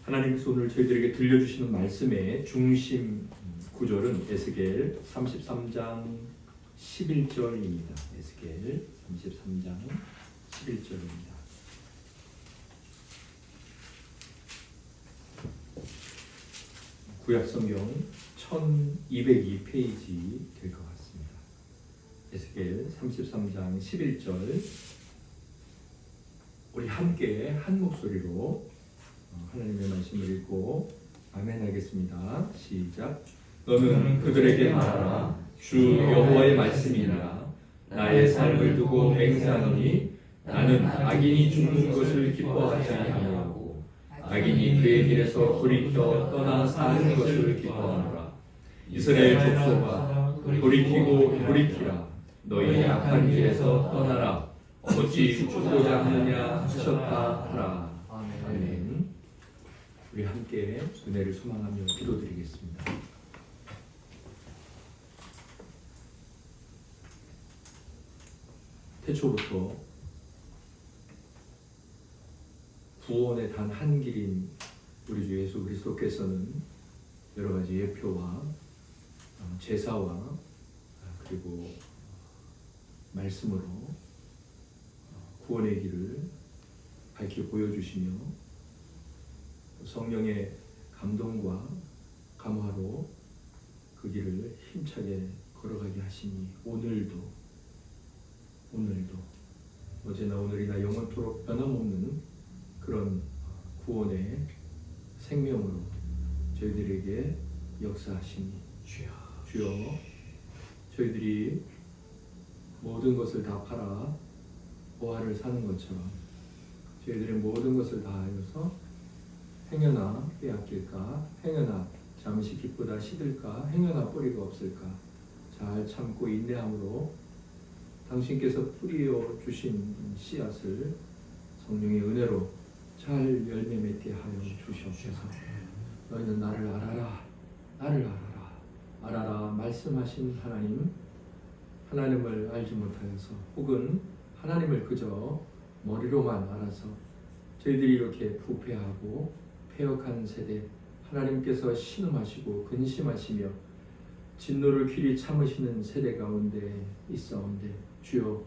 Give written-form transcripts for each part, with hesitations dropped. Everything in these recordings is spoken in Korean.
하나님께서 오늘 저희들에게 들려주시는 말씀의 중심 구절은 에스겔 33장 11절입니다. 에스겔 33장 11절입니다. 구약성경 1202페이지 될 것 같습니다. 에스겔 33장 11절 우리 함께 한 목소리로 하나님의 말씀을 읽고 아멘 하겠습니다. 시작. 너는 그들에게 말하라. 주 여호와의 말씀이라. 나의 삶을 두고 맹세하노니 나는 악인이 죽는 것을 기뻐하지 아니하고 악인이 그의 길에서 돌이켜 떠나 사는 것을 기뻐하노라. 이스라엘 족속아 돌이키고 돌이키라. 너희 악한 길에서 떠나라. 어찌 죽고자 하느냐 하셨다 하라. 아멘. 우리 함께 은혜를 소망하며 기도드리겠습니다. 태초부터 구원의 단 한 길인 우리 주 예수 그리스도께서는 여러 가지 예표와 제사와 그리고 말씀으로 구원의 길을 밝히 보여주시며 성령의 감동과 감화로 그 길을 힘차게 걸어가게 하시니 오늘도 어제나 오늘이나 영원토록 변함없는 그런 구원의 생명으로 저희들에게 역사하시니 주여 저희들이 모든 것을 다 팔아 보화를 사는 것처럼 저희들의 모든 것을 다하여서 행여나 빼앗길까 행여나 잠시 기쁘다 시들까 행여나 뿌리가 없을까 잘 참고 인내함으로 당신께서 뿌리어 주신 씨앗을 성령의 은혜로 잘 열매 맺게 하여 주시옵소서. 너희는 나를 알아라 알아라 말씀하신 하나님을 알지 못하여서 혹은 하나님을 그저 머리로만 알아서 저희들이 이렇게 부패하고 패역한 세대 하나님께서 신음하시고 근심하시며 진노를 길이 참으시는 세대 가운데 있사온데 주여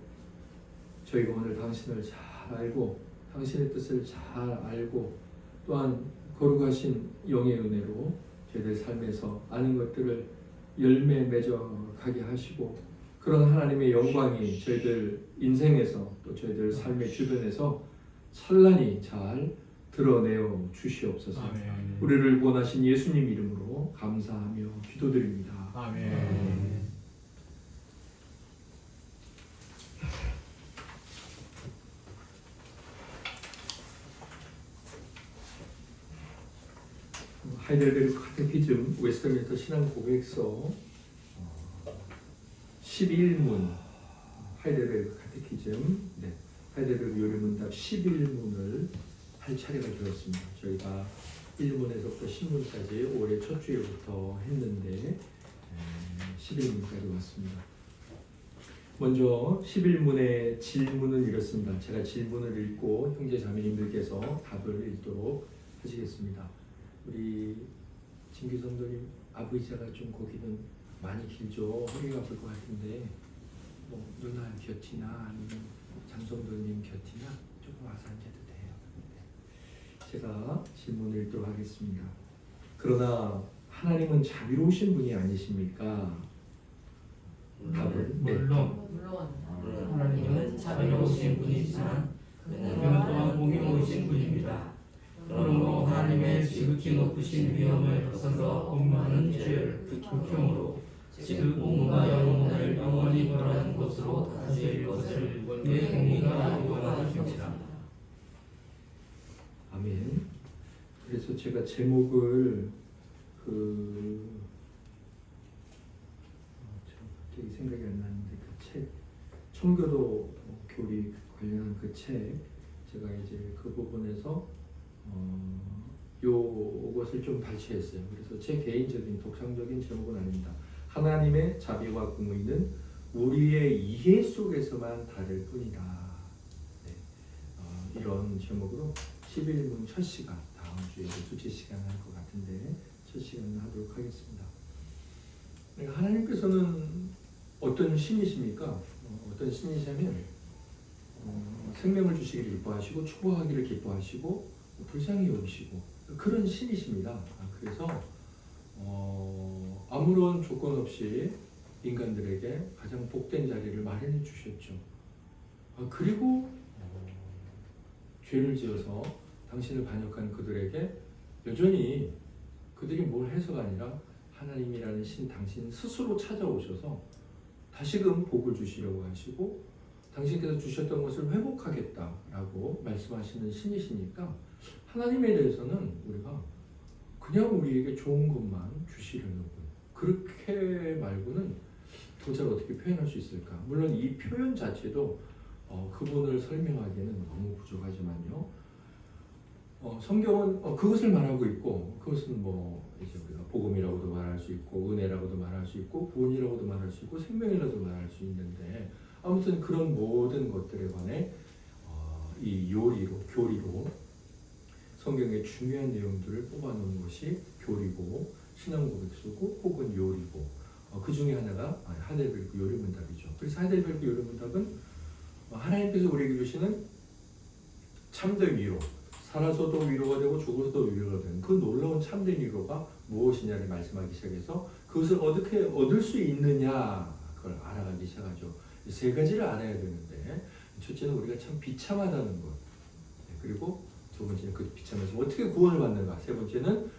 저희가 오늘 당신을 잘 알고 당신의 뜻을 잘 알고 또한 거룩하신 영의 은혜로 저희들 삶에서 아는 것들을 열매 맺어 가게 하시고 그런 하나님의 영광이 저희들 인생에서 또 저희들 삶의 주변에서 찬란히 잘 드러내어 주시옵소서. 아멘. 우리를 구원하신 예수님 이름으로 감사하며 기도드립니다. 아멘. 하이델베르크 카테키즘 웨스트민스터 신앙 고백서 11문 하이델베르크 카테키즘 하이델베르크 요리문답 11문을 할 차례가 되었습니다. 저희가 1문에서부터 10문까지 올해 첫 주에부터 했는데 11문까지 왔습니다. 먼저 11문의 질문은 이렇습니다. 제가 질문을 읽고 형제 자매님들께서 답을 읽도록 하시겠습니다. 우리 진규 성도님 앞의자가 좀 거기는 많이 길죠. 허리가 아플 것 같은데 뭐 누나 곁이나 아니면 장성도님 곁이나 조금 와서 앉아도 돼요. 제가 질문을 읽도록 하겠습니다. 그러나 하나님은 자비로우신 분이 아니십니까? 답은 물론 하나님은 자비로우신 분이지만 그는 또한 공의로우신 분입니다. 그러므로 하나님의 지극히 높으신 위엄을 벗어서 업무하는 죄를 극형으로 즉 몸과 영혼을 영원히 벌하는 것으로 다스릴 것을 내 공의가 요구하시니라. 아멘. 그래서 제가 제목을 갑자기 생각이 안 나는데 그 책 청교도 교리 관련한 그 책 제가 이제 그 부분에서 요것을 좀 발췌했어요. 그래서 제 개인적인 독창적인 제목은 아닙니다. 하나님의 자비와 공의는 우리의 이해 속에서만 다를 뿐이다. 네. 이런 제목으로 11문 첫 시간 다음 주에 둘째 시간 할 것 같은데 첫 시간 하도록 하겠습니다. 하나님께서는 어떤 신이십니까? 어떤 신이시냐면 생명을 주시기를 기뻐하시고 축복하기를 기뻐하시고 불쌍히 여기시고 그런 신이십니다. 그래서 아무런 조건 없이 인간들에게 가장 복된 자리를 마련해 주셨죠. 그리고 죄를 지어서 당신을 반역한 그들에게 여전히 그들이 뭘 해서가 아니라 하나님이라는 신 당신 스스로 찾아오셔서 다시금 복을 주시려고 하시고 당신께서 주셨던 것을 회복하겠다라고 말씀하시는 신이시니까 하나님에 대해서는 우리가 그냥 우리에게 좋은 것만 주시려는 그렇게 말고는 도저히 어떻게 표현할 수 있을까? 물론 이 표현 자체도 그분을 설명하기에는 너무 부족하지만요. 성경은 그것을 말하고 있고 그것은 뭐 이제 우리가 복음이라고도 말할 수 있고 은혜라고도 말할 수 있고 구원이라고도 말할 수 있고 생명이라고도 말할 수 있는데 아무튼 그런 모든 것들에 관해 이 교리로 성경의 중요한 내용들을 뽑아놓은 것이 교리고 신앙 고백서고 혹은 요리고 그 중에 하나가 하델베르크 요리문답이죠. 그래서 하델베르크 요리문답은 하나님께서 우리에게 주시는 참된 위로, 살아서도 위로가 되고 죽어서도 위로가 되는 그 놀라운 참된 위로가 무엇이냐를 말씀하기 시작해서 그것을 어떻게 얻을 수 있느냐 그걸 알아가기 시작하죠. 세 가지를 알아야 되는데 첫째는 우리가 참 비참하다는 것, 그리고 두 번째는 그 비참에서 어떻게 구원을 받는가, 세 번째는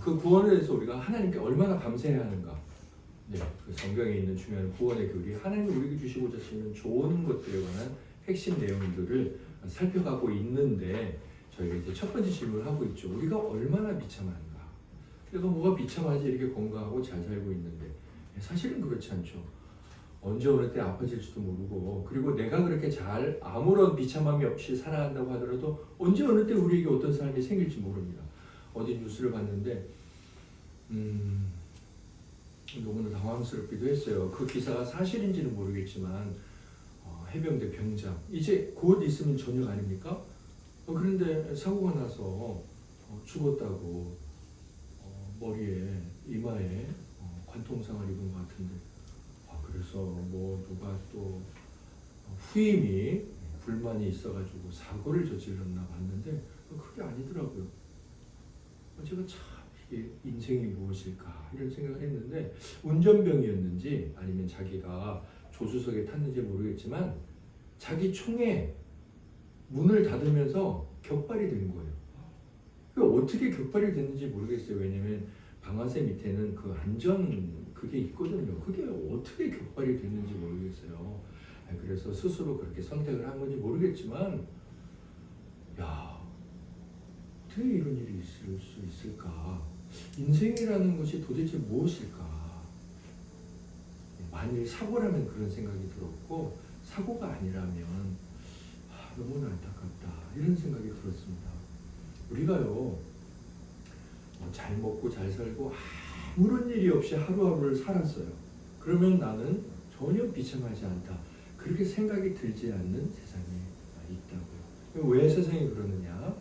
그 구원에 대해서 우리가 하나님께 얼마나 감사해야 하는가. 네, 그 성경에 있는 중요한 구원의 교리, 하나님이 우리에게 주시고자 하시는 좋은 것들에 관한 핵심 내용들을 살펴가고 있는데 저희가 이제 첫 번째 질문을 하고 있죠. 우리가 얼마나 비참한가? 내가 뭐가 비참하지 이렇게 건강하고 잘 살고 있는데 사실은 그렇지 않죠. 언제 어느 때 아파질지도 모르고 그리고 내가 그렇게 잘 아무런 비참함이 없이 살아간다고 하더라도 언제 어느 때 우리에게 어떤 삶이 생길지 모릅니다. 어디 뉴스를 봤는데 너무나 당황스럽기도 했어요. 그 기사가 사실인지는 모르겠지만 해병대 병장 이제 곧 있으면 저녁 아닙니까? 그런데 사고가 나서 죽었다고 머리에 이마에 관통상을 입은 것 같은데 그래서 뭐 누가 또 후임이 불만이 있어가지고 사고를 저질렀나 봤는데 그게 아니더라고요. 제가 참 이게 인생이 무엇일까 이런 생각을 했는데 운전병이었는지 아니면 자기가 조수석에 탔는지 모르겠지만 자기 총에 문을 닫으면서 격발이 된 거예요. 어떻게 격발이 됐는지 모르겠어요. 왜냐면 방아쇠 밑에는 그 안전 그게 있거든요. 그게 어떻게 격발이 됐는지 모르겠어요. 그래서 스스로 그렇게 선택을 한 건지 모르겠지만 야 어떻게 이런 일이 있을 수 있을까? 인생이라는 것이 도대체 무엇일까? 만일 사고라면 그런 생각이 들었고 사고가 아니라면 너무나 안타깝다 이런 생각이 들었습니다. 우리가요 잘 먹고 잘 살고 아무런 일이 없이 하루하루를 살았어요. 그러면 나는 전혀 비참하지 않다 그렇게 생각이 들지 않는 세상에 있다고요. 왜 세상이 그러느냐?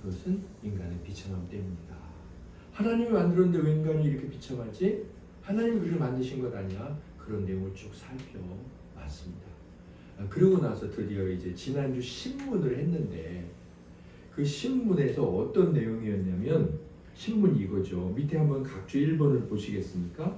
그것은 인간의 비참함 때문이다. 하나님이 만들었는데 왜 인간이 이렇게 비참하지? 하나님이 우리를 만드신 것 아니야? 그런 내용을 쭉 살펴봤습니다. 그러고 나서 드디어 이제 지난주 신문을 했는데 그 신문에서 어떤 내용이었냐면 신문이 이거죠. 밑에 한번 각주 1번을 보시겠습니까?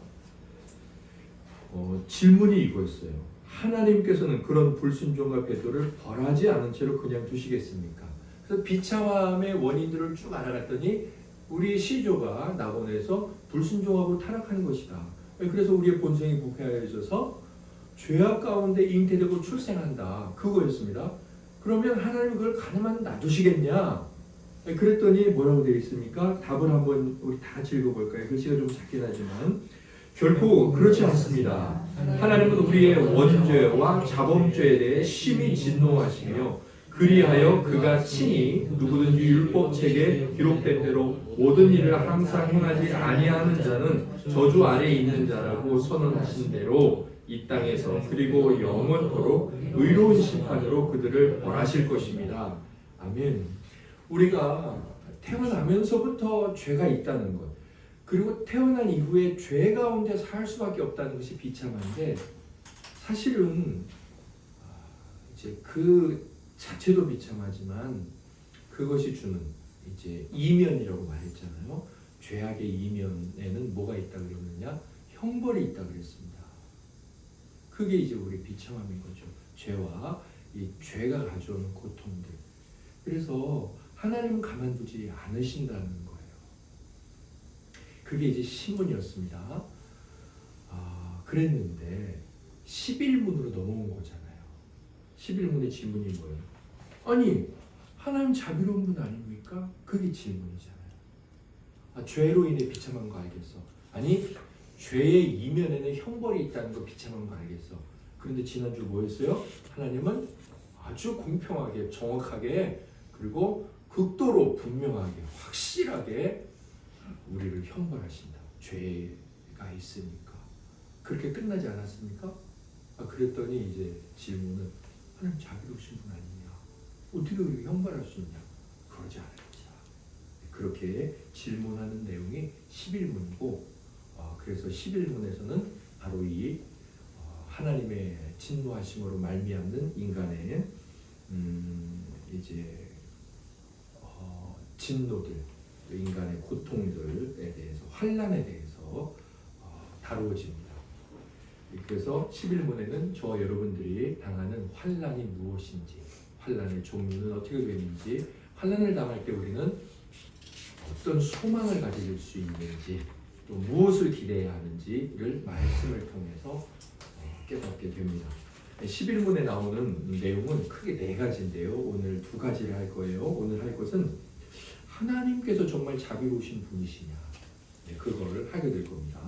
질문이 이거였어요. 하나님께서는 그런 불순종과 배도를 벌하지 않은 채로 그냥 두시겠습니까? 그래서 비참함의 원인들을 쭉 알아갔더니 우리 시조가 낙원에서 불순종하고 타락하는 것이다. 그래서 우리의 본성이 부패하여져서 죄악 가운데 잉태되고 출생한다. 그거였습니다. 그러면 하나님은 그걸 가능한 놔두시겠냐? 그랬더니 뭐라고 되어 있습니까? 답을 한번 우리 다 읽어볼까요? 글씨가 좀 작긴 하지만 결코 그렇지 않습니다. 하나님은 우리의 원죄와 자범죄에 대해 심히 진노하시며 그리하여 그가 친히 누구든지 율법책에 기록된 대로 모든 일을 항상 행하지 아니하는 자는 저주 아래에 있는 자라고 선언하신 대로 이 땅에서 그리고 영원토록 의로운 심판으로 그들을 벌하실 것입니다. 아멘. 우리가 태어나면서부터 죄가 있다는 것, 그리고 태어난 이후에 죄 가운데 살 수밖에 없다는 것이 비참한데, 사실은 이제 그 자체도 비참하지만 그것이 주는 이제 이면이라고 말했잖아요. 죄악의 이면에는 뭐가 있다 그러느냐? 형벌이 있다 그랬습니다. 그게 이제 우리 비참함인 거죠. 죄와 이 죄가 가져오는 고통들. 그래서 하나님은 가만두지 않으신다는 거예요. 그게 이제 시몬이었습니다. 그랬는데 11문으로 넘어온 거잖아요. 11문의 질문이 뭐예요? 아니, 하나님 자비로운 분 아닙니까? 그게 질문이잖아요. 죄로 인해 비참한 거 알겠어. 아니, 죄의 이면에는 형벌이 있다는 거 비참한 거 알겠어. 그런데 지난주 뭐였어요? 하나님은 아주 공평하게, 정확하게, 그리고 극도로 분명하게, 확실하게 우리를 형벌하신다. 죄가 있으니까. 그렇게 끝나지 않았습니까? 그랬더니 이제 질문은 하나님 자비로우신 분 아니냐? 어떻게 우리를 형벌할 수 있냐? 그러지 않을지라. 그렇게 질문하는 내용이 11문이고, 그래서 11문에서는 바로 이 하나님의 진노하심으로 말미암는 인간의 이제 진노들, 인간의 고통들에 대해서, 환난에 대해서 다루어집니다. 그래서 11문에는 저와 여러분들이 당하는 환난이 무엇인지, 환난의 종류는 어떻게 되는지, 환난을 당할 때 우리는 어떤 소망을 가질 수 있는지, 또 무엇을 기대해야 하는지를 말씀을 통해서 깨닫게 됩니다. 11문에 나오는 내용은 크게 네 가지인데요. 오늘 두 가지를 할 거예요. 오늘 할 것은 하나님께서 정말 자비로우신 분이시냐, 그거를 하게 될 겁니다.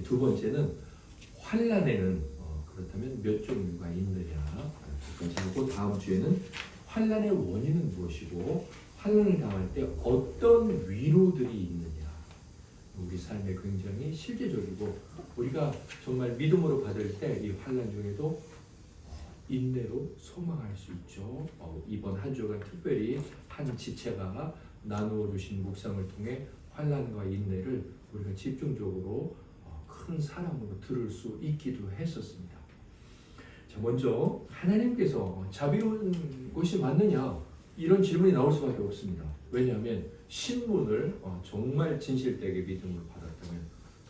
두 번째는 환난에는 그렇다면 몇 종류가 있느냐, 그것까지 하고, 다음 주에는 환난의 원인은 무엇이고 환난을 당할 때 어떤 위로들이 있느냐, 우리 삶에 굉장히 실제적이고 우리가 정말 믿음으로 받을 때 이 환난 중에도 인내로 소망할 수 있죠. 이번 한 주간 특별히 한 지체가 나누어 주신 묵상을 통해 환난과 인내를 우리가 집중적으로 큰 사랑으로 들을 수 있기도 했었습니다. 자, 먼저 하나님께서 자비로운 것이 맞느냐, 이런 질문이 나올 수밖에 없습니다. 왜냐하면 신문을 정말 진실되게 믿음으로 받았다면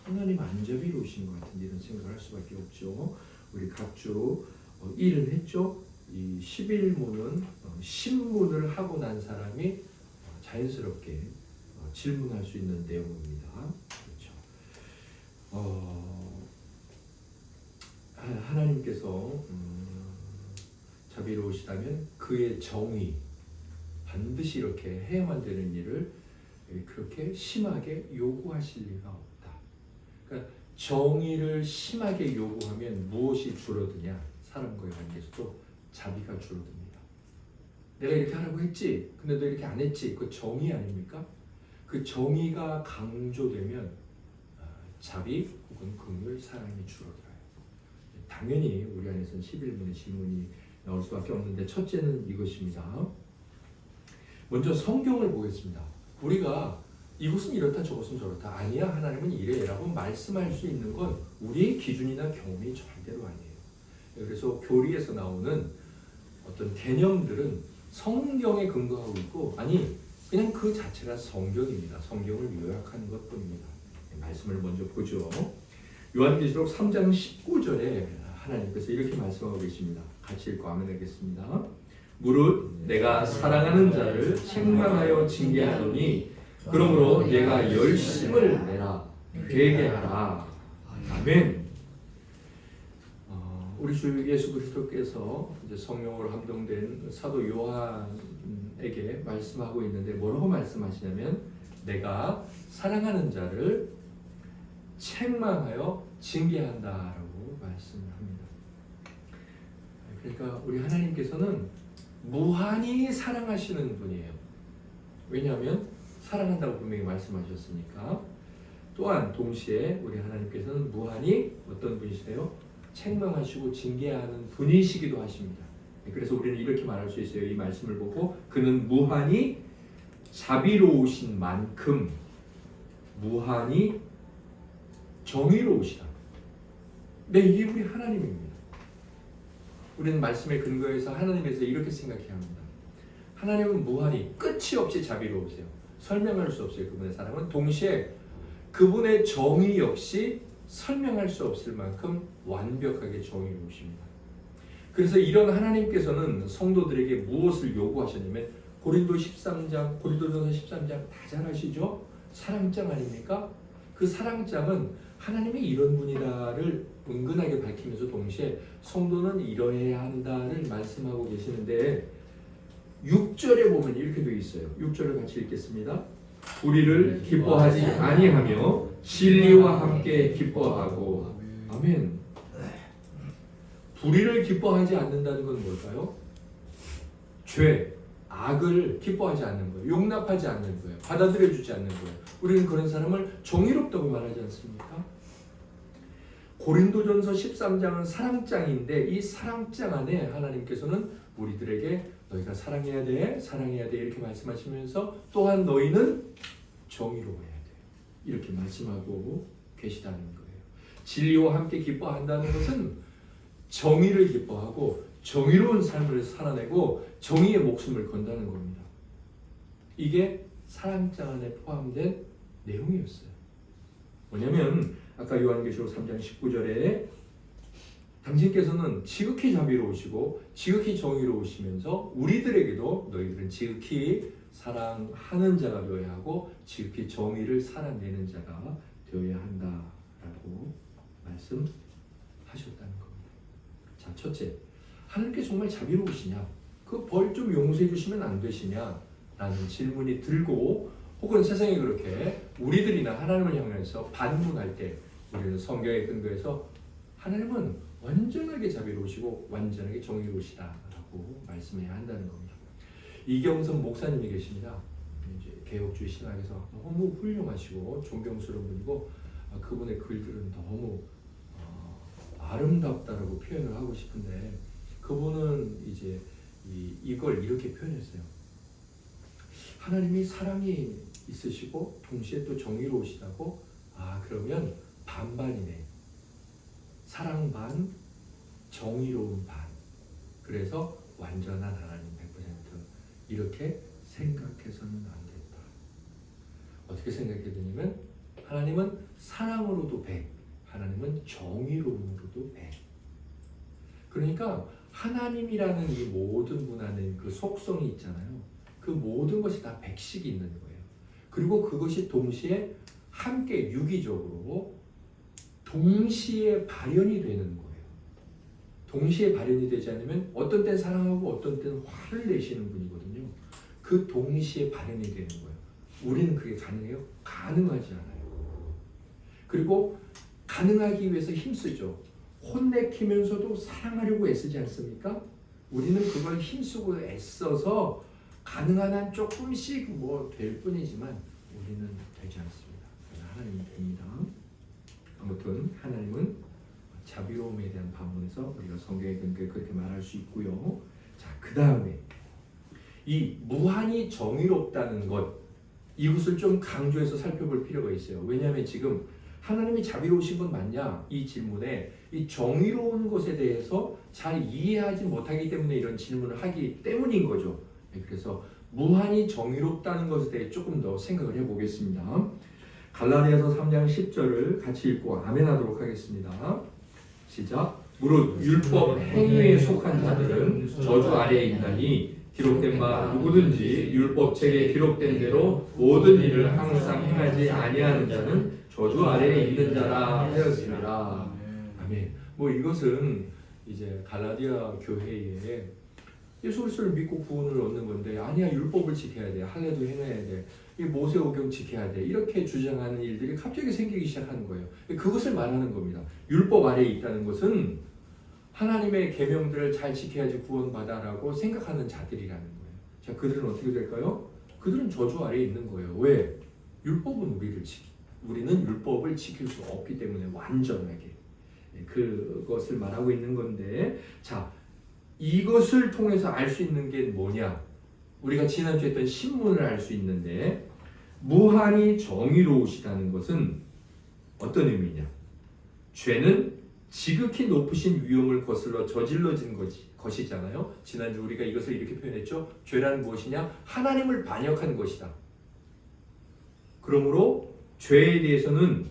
하나님 안 자비로우신 것 같은 이런 생각을 할 수밖에 없죠. 우리 각주 일을 했죠. 이 11문은 신문을 하고 난 사람이 자연스럽게 질문할 수 있는 내용입니다. 그렇죠. 하나님께서 자비로우시다면 그의 정의, 반드시 이렇게 해야만 되는 일을 그렇게 심하게 요구하실 리가 없다. 그러니까 정의를 심하게 요구하면 무엇이 줄어드냐? 사람과의 관계에서도 자비가 줄어듭니다. 내가 이렇게 하라고 했지, 근데 너 이렇게 안 했지. 그 정의 아닙니까? 그 정의가 강조되면 자비 혹은 긍휼, 사랑이 줄어들어요. 당연히 우리 안에서는 11문의 질문이 나올 수밖에 없는데, 첫째는 이것입니다. 먼저 성경을 보겠습니다. 우리가 이것은 이렇다 저것은 저렇다, 아니야 하나님은 이래라고 말씀할 수 있는 건 우리의 기준이나 경험이 절대로 아니에요. 그래서 교리에서 나오는 어떤 개념들은 성경에 근거하고 있고, 아니 그냥 그 자체가 성경입니다. 성경을 요약하는 것뿐입니다. 말씀을 먼저 보죠. 요한계시록 3장 19절에 하나님께서 이렇게 말씀하고 계십니다. 같이 읽고 아멘하겠습니다. 무릇 내가 사랑하는 자를 책망하여 징계하노니 그러므로 내가 열심을 내라 회개하라. 아멘. 우리 주 예수 그리스도께서 이제 성령으로 감동된 사도 요한에게 말씀하고 있는데 뭐라고 말씀하시냐면, 내가 사랑하는 자를 책망하여 징계한다라고 말씀을 합니다. 그러니까 우리 하나님께서는 무한히 사랑하시는 분이에요. 왜냐하면 사랑한다고 분명히 말씀하셨으니까. 또한 동시에 우리 하나님께서는 무한히 어떤 분이세요? 책망하시고 징계하는 분이시기도 하십니다. 그래서 우리는 이렇게 말할 수 있어요. 이 말씀을 보고 그는 무한히 자비로우신 만큼 무한히 정의로우시다. 네, 이게 우리 하나님입니다. 우리는 말씀에 근거해서 하나님에서 이렇게 생각해야 합니다. 하나님은 무한히 끝이 없이 자비로우세요. 설명할 수 없어요. 그분의 사랑은. 동시에 그분의 정의 역시 설명할 수 없을 만큼 완벽하게 정의로우십니다. 그래서 이런 하나님께서는 성도들에게 무엇을 요구하셨냐면 고린도전서 13장 다 잘 아시죠? 사랑장 아닙니까? 그 사랑장은 하나님이 이런 분이다를 은근하게 밝히면서 동시에 성도는 이러해야 한다를 말씀하고 계시는데 6절에 보면 이렇게 되어 있어요. 6절을 같이 읽겠습니다. 우리를 기뻐하지 아니하며 진리와 함께 기뻐하고. 아멘. 불의를 기뻐하지 않는다는 건 뭘까요? 죄, 악을 기뻐하지 않는 거예요. 용납하지 않는 거예요. 받아들여주지 않는 거예요. 우리는 그런 사람을 정의롭다고 말하지 않습니까? 고린도전서 13장은 사랑장인데 이 사랑장 안에 하나님께서는 우리들에게 너희가 사랑해야 돼, 사랑해야 돼 이렇게 말씀하시면서 또한 너희는 정의로워야 돼 이렇게 말씀하고 계시다는 거예요. 진리와 함께 기뻐한다는 것은 정의를 기뻐하고 정의로운 삶을 살아내고 정의의 목숨을 건다는 겁니다. 이게 사랑장 안에 포함된 내용이었어요. 뭐냐면 아까 요한계시록 3장 19절에 당신께서는 지극히 자비로우시고 지극히 정의로우시면서 우리들에게도 너희들은 지극히 사랑하는 자가 되어야 하고 지극히 정의를 살아내는 자가 되어야 한다라고 말씀하셨다는 겁니다. 자, 첫째, 하나님께 정말 자비로우시냐? 그 벌 좀 용서해 주시면 안 되시냐? 라는 질문이 들고 혹은 세상에 그렇게 우리들이나 하나님을 향해서 반문할 때 우리는 성경에 근거해서 하나님은 완전하게 자비로우시고 완전하게 정의로우시다라고 말씀해야 한다는 겁니다. 이경선 목사님이 계십니다. 이제 개혁주의 신학에서 너무 훌륭하시고 존경스러운 분이고 그분의 글들은 너무 아름답다라고 표현을 하고 싶은데 그분은 이제 이걸 이렇게 표현했어요. 하나님이 사랑이 있으시고 동시에 또 정의로우시다고 그러면 반반이네. 사랑 반, 정의로운 반. 그래서 완전한 하나님 100% 이렇게 생각해서는 안 된다. 어떻게 생각해야 되냐면 하나님은 사랑으로도 100, 하나님은 정의로움으로도 100. 그러니까 하나님이라는 이 모든 분 안에 그 속성이 있잖아요. 그 모든 것이 다 100씩 있는 거예요. 그리고 그것이 동시에 함께 유기적으로 동시에 발현이 되는 거예요. 동시에 발현이 되지 않으면 어떤 땐 사랑하고 어떤 때는 화를 내시는 분이거든요. 그 동시에 발현이 되는 거예요. 우리는 그게 가능해요? 가능하지 않아요. 그리고 가능하기 위해서 힘쓰죠. 혼내키면서도 사랑하려고 애쓰지 않습니까? 우리는 그걸 힘쓰고 애써서 가능한 한 조금씩 될 뿐이지만 우리는 되지 않습니다. 하나님은 됩니다. 아무튼 하나님은 자비로움에 대한 반문에서 우리가 성경에 근거해 그렇게 말할 수 있고요. 자, 그 다음에 이 무한히 정의롭다는 것 이것을 좀 강조해서 살펴볼 필요가 있어요. 왜냐하면 지금 하나님이 자비로우신 건 맞냐? 이 질문에 이 정의로운 것에 대해서 잘 이해하지 못하기 때문에 이런 질문을 하기 때문인 거죠. 그래서 무한히 정의롭다는 것에 대해 조금 더 생각을 해보겠습니다. 갈라디아서 3장 10절을 같이 읽고 아멘하도록 하겠습니다. 시작. 무릇 율법 행위에 속한 자들은 저주 아래에 있나니 기록된 바 누구든지 율법책에 기록된 대로 모든 일을 항상 행하지 아니하는 자는 저주 아래에 있는 자라 하였습니다. 아멘. 이것은 이제 갈라디아 교회에 예수 그리스도를 믿고 구원을 얻는 건데 아니야 율법을 지켜야 돼, 할례도 해내야 돼, 이 모세오경 지켜야 돼 이렇게 주장하는 일들이 갑자기 생기기 시작하는 거예요. 그것을 말하는 겁니다. 율법 아래에 있다는 것은 하나님의 계명들을 잘 지켜야지 구원받아라고 생각하는 자들이라는 거예요. 자, 그들은 어떻게 될까요? 그들은 저주 아래에 있는 거예요. 왜? 율법은 우리는 율법을 지킬 수 없기 때문에 완전하게 그것을 말하고 있는 건데, 자, 이것을 통해서 알 수 있는 게 뭐냐? 우리가 지난주에 했던 신문을 알 수 있는데 무한히 정의로우시다는 것은 어떤 의미냐? 죄는 지극히 높으신 위험을 거슬러 저질러진 것이잖아요. 지난주 우리가 이것을 이렇게 표현했죠. 죄란 무엇이냐? 하나님을 반역한 것이다. 그러므로 죄에 대해서는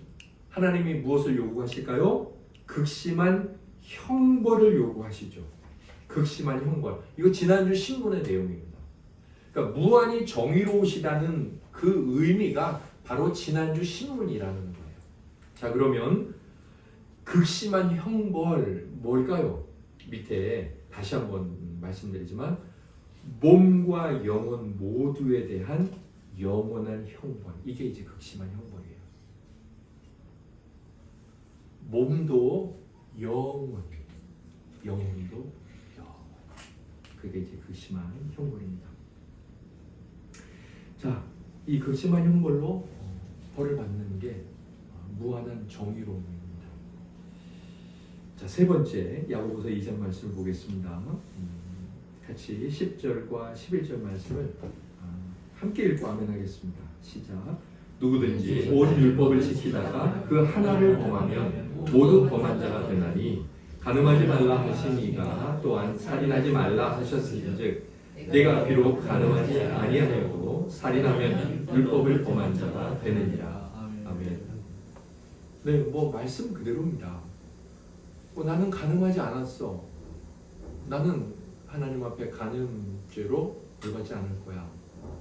하나님이 무엇을 요구하실까요? 극심한 형벌을 요구하시죠. 극심한 형벌. 이거 지난주 신문의 내용입니다. 그러니까 무한히 정의로우시다는 그 의미가 바로 지난주 신문이라는 거예요. 자, 그러면 극심한 형벌 뭘까요? 밑에 다시 한번 말씀드리지만 몸과 영혼 모두에 대한 영원한 형벌. 이게 이제 극심한 형벌이에요. 몸도 영혼도 영원. 그게 이제 극심한 형벌입니다. 자, 이 극심한 형벌로 벌을 받는 게 무한한 정의로움입니다. 자, 세 번째 야고보서 2장 말씀을 보겠습니다. 같이 10절과 11절 말씀을 함께 읽고 아멘하겠습니다. 시작. 누구든지 온 율법을 지키다가 그 하나를 범하면 모두 범한 자가 되나니 간음하지 말라 하신 이가 또한 살인하지 말라 하셨은즉 내가 비록 간음하지 아니하여도 살인하면 율법을 범한 자가 되느니라. 아멘. 네, 뭐 말씀 그대로입니다. 나는 간음하지 않았어. 나는 하나님 앞에 간음죄로 벌받지 않을 거야.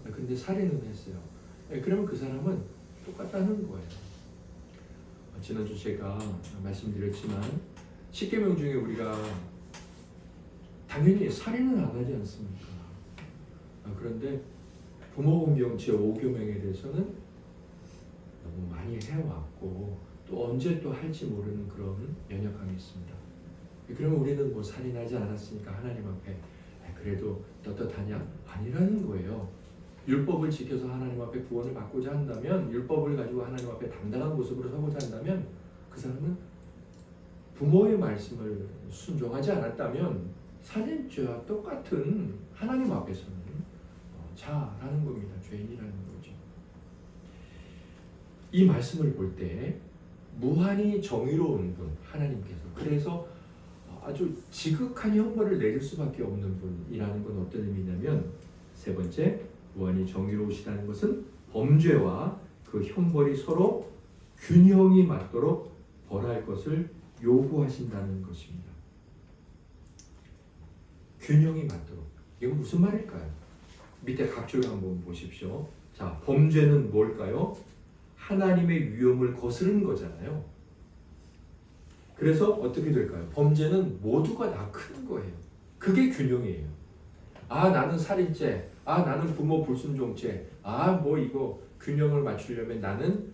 근데 살인은 했어요. 그러면 그 사람은 똑같다는 거예요. 지난주 제가 말씀드렸지만 10계명 중에 우리가 당연히 살인은 안 하지 않습니까? 그런데 부모분병죄 5계명에 대해서는 너무 많이 해왔고 또 언제 또 할지 모르는 그런 연약함이 있습니다. 그러면 우리는 뭐 살인하지 않았으니까 하나님 앞에 그래도 떳떳하냐? 아니라는 거예요. 율법을 지켜서 하나님 앞에 구원을 받고자 한다면, 율법을 가지고 하나님 앞에 당당한 모습으로 서고자 한다면 그 사람은 부모의 말씀을 순종하지 않았다면 살인죄와 똑같은 하나님 앞에서는 자라는 겁니다. 죄인이라는 거죠. 이 말씀을 볼 때 무한히 정의로운 분 하나님께서, 그래서 아주 지극한 형벌을 내릴 수밖에 없는 분이라는 건 어떤 의미냐면, 세 번째, 무한히 정의로우시다는 것은 범죄와 그 형벌이 서로 균형이 맞도록 벌할 것을 요구하신다는 것입니다. 균형이 맞도록. 이건 무슨 말일까요? 밑에 각줄 한번 보십시오. 자, 범죄는 뭘까요? 하나님의 위엄을 거스르는 거잖아요. 그래서 어떻게 될까요? 범죄는 모두가 다 큰 거예요. 그게 균형이에요. 나는 살인죄, 나는 부모 불순종죄, 뭐 이거 균형을 맞추려면 나는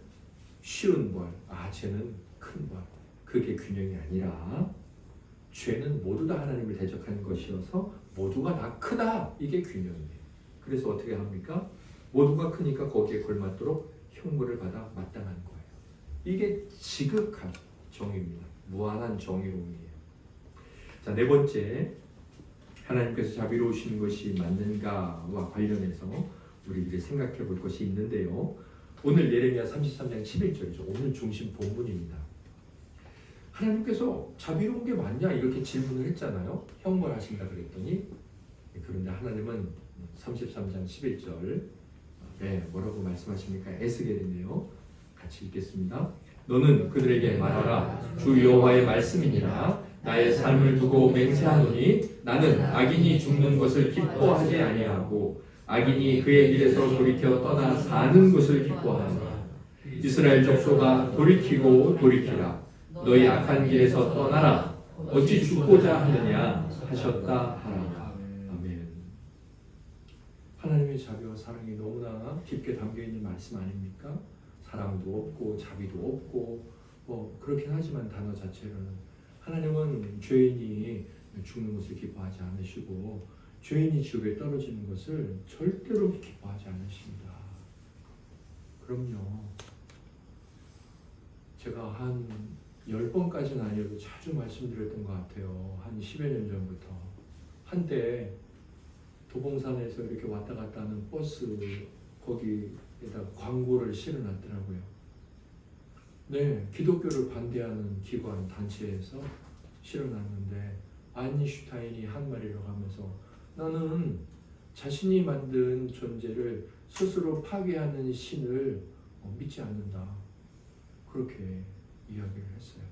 쉬운 벌, 쟤는 큰 벌. 그게 균형이 아니라 죄는 모두 다 하나님을 대적하는 것이어서 모두가 다 크다. 이게 균형이에요. 그래서 어떻게 합니까? 모두가 크니까 거기에 걸맞도록 형벌을 받아 마땅한 거예요. 이게 지극한 정의입니다. 무한한 정의로움이에요. 자, 네 번째, 하나님께서 자비로우신 것이 맞는가와 관련해서 우리들이 생각해 볼 것이 있는데요. 오늘 예레미야 33장 11절이죠. 오늘 중심 본문입니다. 하나님께서 자비로운 게 맞냐? 이렇게 질문을 했잖아요. 형벌하신다 그랬더니, 그런데 하나님은 33장 11절 뭐라고 말씀하십니까? 애쓰게 되네요. 같이 읽겠습니다. 너는 그들에게 말하라. 주 여호와의 말씀이니라. 나의 삶을 두고 맹세하노니 나는 악인이 죽는 것을 기뻐하지 아니하고 악인이 그의 길에서 돌이켜 떠나 사는 것을 기뻐하노라. 이스라엘 족속아 돌이키고 돌이키라. 너희 악한 길에서 떠나라. 어찌 죽고자 하느냐 하셨다 하라. 아멘. 하나님의 자비와 사랑이 너무나 깊게 담겨있는 말씀 아닙니까? 사랑도 없고 자비도 없고 그렇긴 하지만 단어 자체로는 하나님은 죄인이 죽는 것을 기뻐하지 않으시고 죄인이 지옥에 떨어지는 것을 절대로 기뻐하지 않으십니다. 그럼요. 제가 한 10번까지는 아니어도 자주 말씀드렸던 것 같아요. 한 10여 년 전부터. 한때 도봉산에서 이렇게 왔다 갔다 하는 버스 거기에다 광고를 실어놨더라고요. 네, 기독교를 반대하는 기관 단체에서 실어놨는데 아인슈타인이 한 말이라고 하면서 나는 자신이 만든 존재를 스스로 파괴하는 신을 믿지 않는다. 그렇게 이야기를 했어요.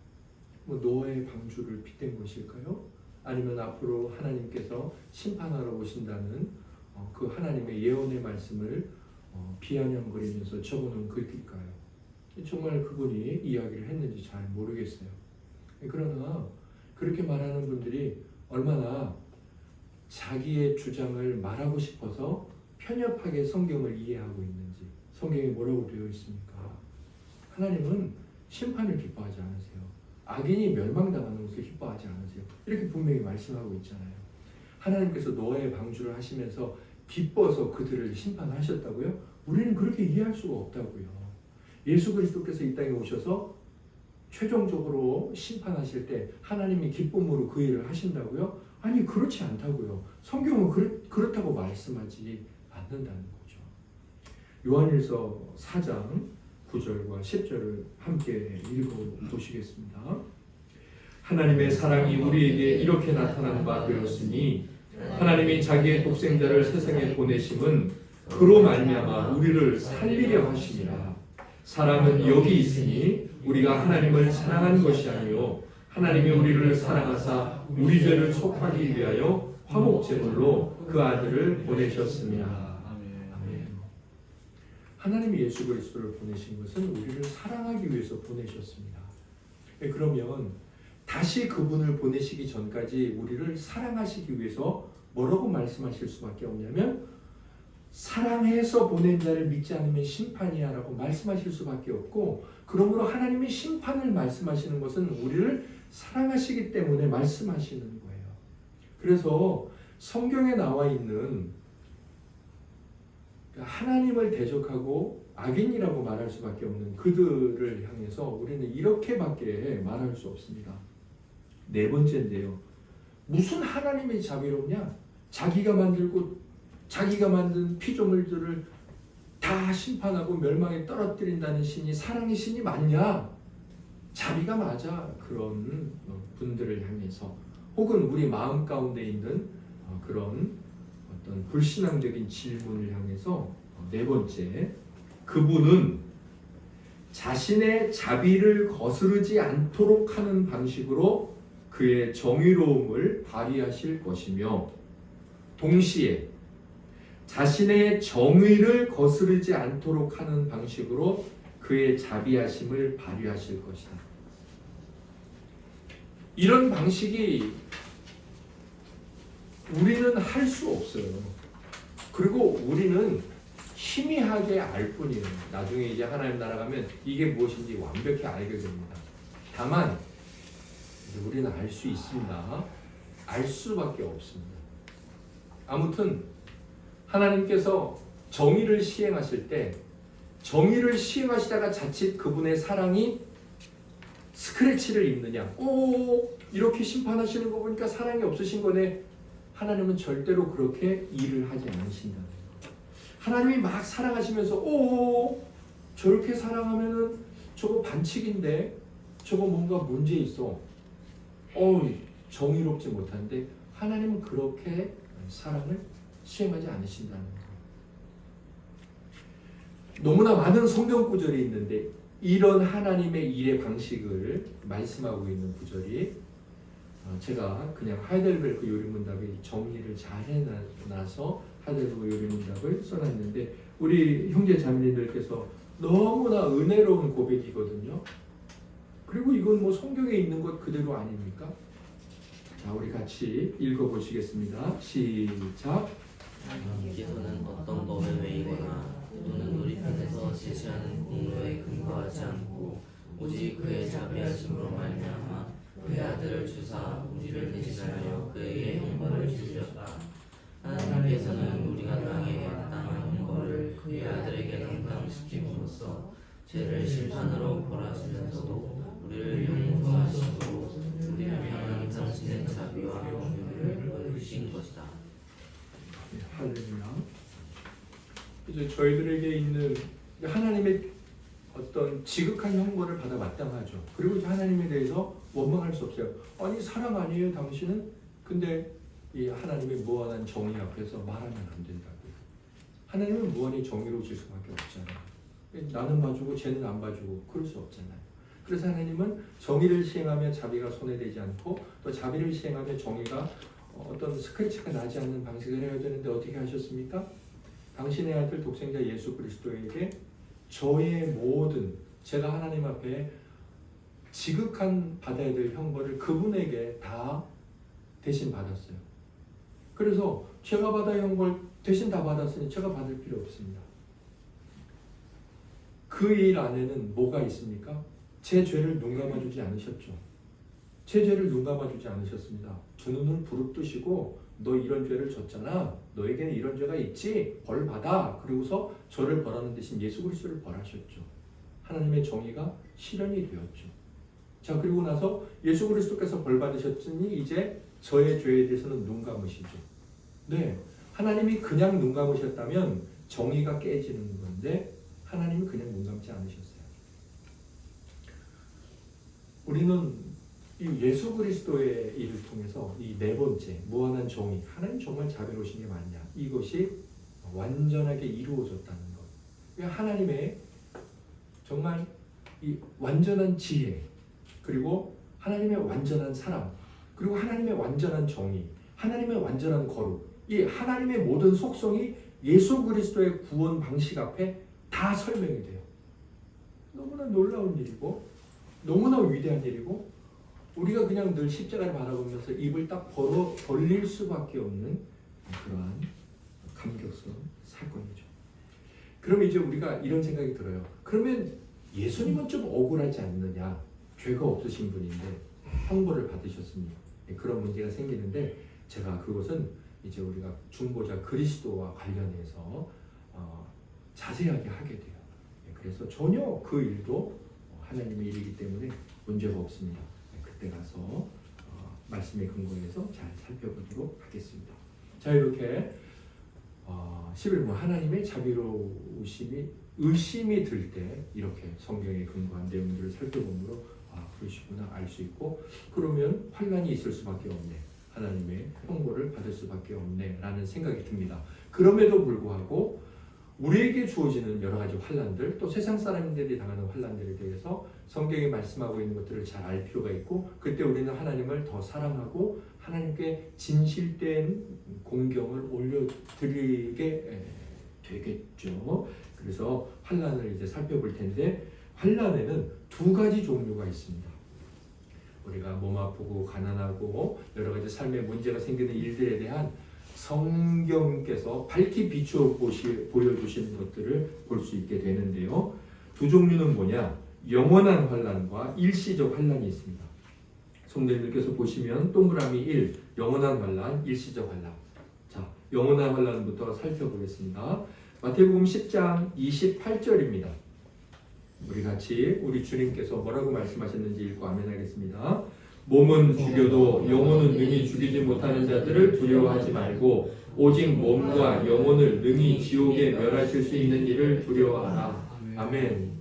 뭐 노아의 방주를 빗댄 것일까요? 아니면 앞으로 하나님께서 심판하러 오신다는 그 하나님의 예언의 말씀을 비아냥거리면서 적어놓은 글일까요? 정말 그분이 이야기를 했는지 잘 모르겠어요. 그러나 그렇게 말하는 분들이 얼마나 자기의 주장을 말하고 싶어서 편협하게 성경을 이해하고 있는지. 성경에 뭐라고 되어 있습니까? 하나님은 심판을 기뻐하지 않으세요. 악인이 멸망당하는 것을 기뻐하지 않으세요. 이렇게 분명히 말씀하고 있잖아요. 하나님께서 노아의 방주를 하시면서 기뻐서 그들을 심판하셨다고요? 우리는 그렇게 이해할 수가 없다고요. 예수 그리스도께서 이 땅에 오셔서 최종적으로 심판하실 때 하나님이 기쁨으로 그 일을 하신다고요? 아니, 그렇지 않다고요. 성경은 그렇다고 말씀하지 않는다는 거죠. 요한일서 4장 9절과 10절을 함께 읽어보시겠습니다. 하나님의 사랑이 우리에게 이렇게 나타난 바 되었으니 하나님이 자기의 독생자를 세상에 보내심은 그로 말미암아 우리를 살리려 하심이라. 사랑은 여기 있으니 우리가 하나님을 사랑한 것이 아니요 하나님이 우리를 사랑하사 우리 죄를 속하기 위하여 화목제물로 그 아들을 보내셨습니다. 아멘. 하나님이 예수 그리스도를 보내신 것은 우리를 사랑하기 위해서 보내셨습니다. 그러면 다시 그분을 보내시기 전까지 우리를 사랑하시기 위해서 뭐라고 말씀하실 수밖에 없냐면 사랑해서 보낸 자를 믿지 않으면 심판이야 라고 말씀하실 수밖에 없고, 그러므로 하나님이 심판을 말씀하시는 것은 우리를 사랑하시기 때문에 말씀하시는 거예요. 그래서 성경에 나와 있는 하나님을 대적하고 악인이라고 말할 수밖에 없는 그들을 향해서 우리는 이렇게밖에 말할 수 없습니다. 네 번째인데요. 무슨 하나님이 자비롭냐? 자기가 만들고 자기가 만든 피조물들을 다 심판하고 멸망에 떨어뜨린다는 신이 사랑의 신이 맞냐? 자비가 맞아. 그런 분들을 향해서 혹은 우리 마음 가운데 있는 그런 어떤 불신앙적인 질문을 향해서 네 번째, 그분은 자신의 자비를 거스르지 않도록 하는 방식으로 그의 정의로움을 발휘하실 것이며, 동시에 자신의 정의를 거스르지 않도록 하는 방식으로 그의 자비하심을 발휘하실 것이다. 이런 방식이 우리는 할 수 없어요. 그리고 우리는 희미하게 알 뿐이에요. 나중에 이제 하나님 나라 가면 이게 무엇인지 완벽히 알게 됩니다. 다만 우리는 알 수 있습니다. 알 수밖에 없습니다. 아무튼 하나님께서 정의를 시행하실 때 정의를 시행하시다가 자칫 그분의 사랑이 스크래치를 입느냐, 이렇게 심판하시는 거 보니까 사랑이 없으신 거네. 하나님은 절대로 그렇게 일을 하지 않으신다는 거예요. 하나님이 막 사랑하시면서 저렇게 사랑하면은 저거 반칙인데, 저거 뭔가 문제 있어, 정의롭지 못한데, 하나님은 그렇게 사랑을 시행하지 않으신다는 거예요. 너무나 많은 성경 구절이 있는데 이런 하나님의 일의 방식을 말씀하고 있는 구절이, 제가 그냥 하이델베르크 요리문답의 정리를 잘 해놔서 하이델베르크 요리문답을 써놨는데, 우리 형제 자매님들께서 너무나 은혜로운 고백이거든요. 그리고 이건 뭐 성경에 있는 것 그대로 아닙니까? 자, 우리 같이 읽어보시겠습니다. 시작. 하나님께서는 어떤 법에 매이거나 또는 우리 편에서 제시하는 공로에 근거하지 않고 오직 그의 자비하심으로 말미암아 그의 아들을 주사 우리를 대신하여 그에게 형벌을 주셨다. 하나님께서는 우리가 땅에 마땅한 형벌을 그의 아들에게 감당시킴으로써 죄를 심판으로 벌하시면서도 우리를 용서하시고 우리를 향한 당신의 자비와 긍휼을 보여주신 것이다. 할렐루야. 이제 저희들에게 있는 하나님의 어떤 지극한 형벌을 받아 마땅하죠. 그리고 이제 하나님에 대해서 원망할 수 없어요. 아니 사랑 아니에요 당신은? 근데 이 하나님의 무한한 정의 앞에서 말하면 안 된다고요. 하나님은 무한히 정의로우실 수밖에 없잖아요. 나는 봐주고 쟤는 안 봐주고 그럴 수 없잖아요. 그래서 하나님은 정의를 시행하며 자비가 손해되지 않고 또 자비를 시행하며 정의가 어떤 스크래치가 나지 않는 방식을 해야 되는데 어떻게 하셨습니까? 당신의 아들 독생자 예수 그리스도에게 저의 모든 제가 하나님 앞에 지극한 받아야 될 형벌을 그분에게 다 대신 받았어요. 그래서 제가 받아야 형벌 대신 다 받았으니 제가 받을 필요 없습니다. 그 일 안에는 뭐가 있습니까? 제 죄를 눈 감아주지 않으셨죠. 제 죄를 눈 감아주지 않으셨습니다. 두 눈을 부릅뜨시고 너 이런 죄를 졌잖아. 너에게는 이런 죄가 있지. 벌 받아. 그리고서 저를 벌하는 대신 예수 그리스도를 벌하셨죠. 하나님의 정의가 실현이 되었죠. 자, 그리고 나서 예수 그리스도께서 벌 받으셨으니 이제 저의 죄에 대해서는 눈 감으시죠. 네, 하나님이 그냥 눈 감으셨다면 정의가 깨지는 건데 하나님이 그냥 눈 감지 않으셨어요. 우리는 이 예수 그리스도의 일을 통해서 이 네 번째 무한한 정의, 하나님 정말 자비로우신 게 맞냐, 이것이 완전하게 이루어졌다는 것. 하나님의 정말 이 완전한 지혜, 그리고 하나님의 완전한 사랑, 그리고 하나님의 완전한 정의, 하나님의 완전한 거룩, 이 하나님의 모든 속성이 예수 그리스도의 구원 방식 앞에 다 설명이 돼요. 너무나 놀라운 일이고 너무나 위대한 일이고 우리가 그냥 늘 십자가를 바라보면서 입을 딱 벌릴 수밖에 없는 그러한 감격스러운 사건이죠. 그럼 이제 우리가 이런 생각이 들어요. 그러면 예수님은 좀 억울하지 않느냐? 죄가 없으신 분인데 형벌을 받으셨으니 그런 문제가 생기는데 제가 그것은 이제 우리가 중보자 그리스도와 관련해서 자세하게 하게 돼요. 그래서 전혀 그 일도 하나님의 일이기 때문에 문제가 없습니다. 그때 가서 말씀의 근거에서 잘 살펴보도록 하겠습니다. 자, 이렇게 11번 하나님의 자비로우심이 의심이 들 때 이렇게 성경에 근거한 내용들을 살펴보므로 그러시구나 알 수 있고, 그러면 환난이 있을 수밖에 없네, 하나님의 형벌을 받을 수밖에 없네 라는 생각이 듭니다. 그럼에도 불구하고 우리에게 주어지는 여러 가지 환난들, 또 세상 사람들이 당하는 환난들에 대해서 성경이 말씀하고 있는 것들을 잘 알 필요가 있고, 그때 우리는 하나님을 더 사랑하고 하나님께 진실된 공경을 올려드리게 되겠죠. 그래서 환난을 이제 살펴볼 텐데, 환난에는 두 가지 종류가 있습니다. 우리가 몸 아프고 가난하고 여러 가지 삶에 문제가 생기는 일들에 대한 성경께서 밝히 비추어 보여주시는 것들을 볼 수 있게 되는데요. 두 종류는 뭐냐? 영원한 환난과 일시적 환난이 있습니다. 성도님들께서 보시면 동그라미 1, 영원한 환난, 일시적 환난. 자, 영원한 환난부터 살펴보겠습니다. 마태복음 10장 28절입니다. 우리 같이 우리 주님께서 뭐라고 말씀하셨는지 읽고 아멘 하겠습니다. 몸은 죽여도 영혼은 능히 죽이지 못하는 자들을 두려워하지 말고 오직 몸과 영혼을 능히 지옥에 멸하실 수 있는 일을 두려워하라. 아멘.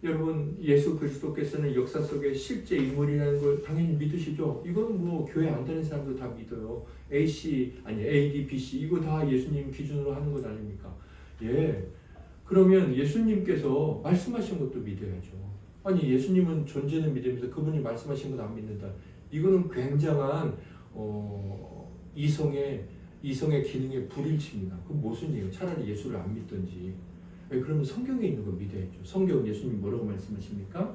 여러분, 예수 그리스도께서는 역사 속에 실제 인물이라는 걸 당연히 믿으시죠? 이건 뭐 교회 안 다니는 사람도 다 믿어요. AD, BC 이거 다 예수님 기준으로 하는 것 아닙니까? 예. 그러면 예수님께서 말씀하신 것도 믿어야죠. 아니, 예수님은 존재는 믿으면서 그분이 말씀하신 건 안 믿는다. 이거는 굉장한 이성의 기능에 불일치입니다. 그럼 무슨 얘기예요? 차라리 예수를 안 믿든지. 그러면 성경에 있는 거 믿어야죠. 성경은 예수님 뭐라고 말씀하십니까?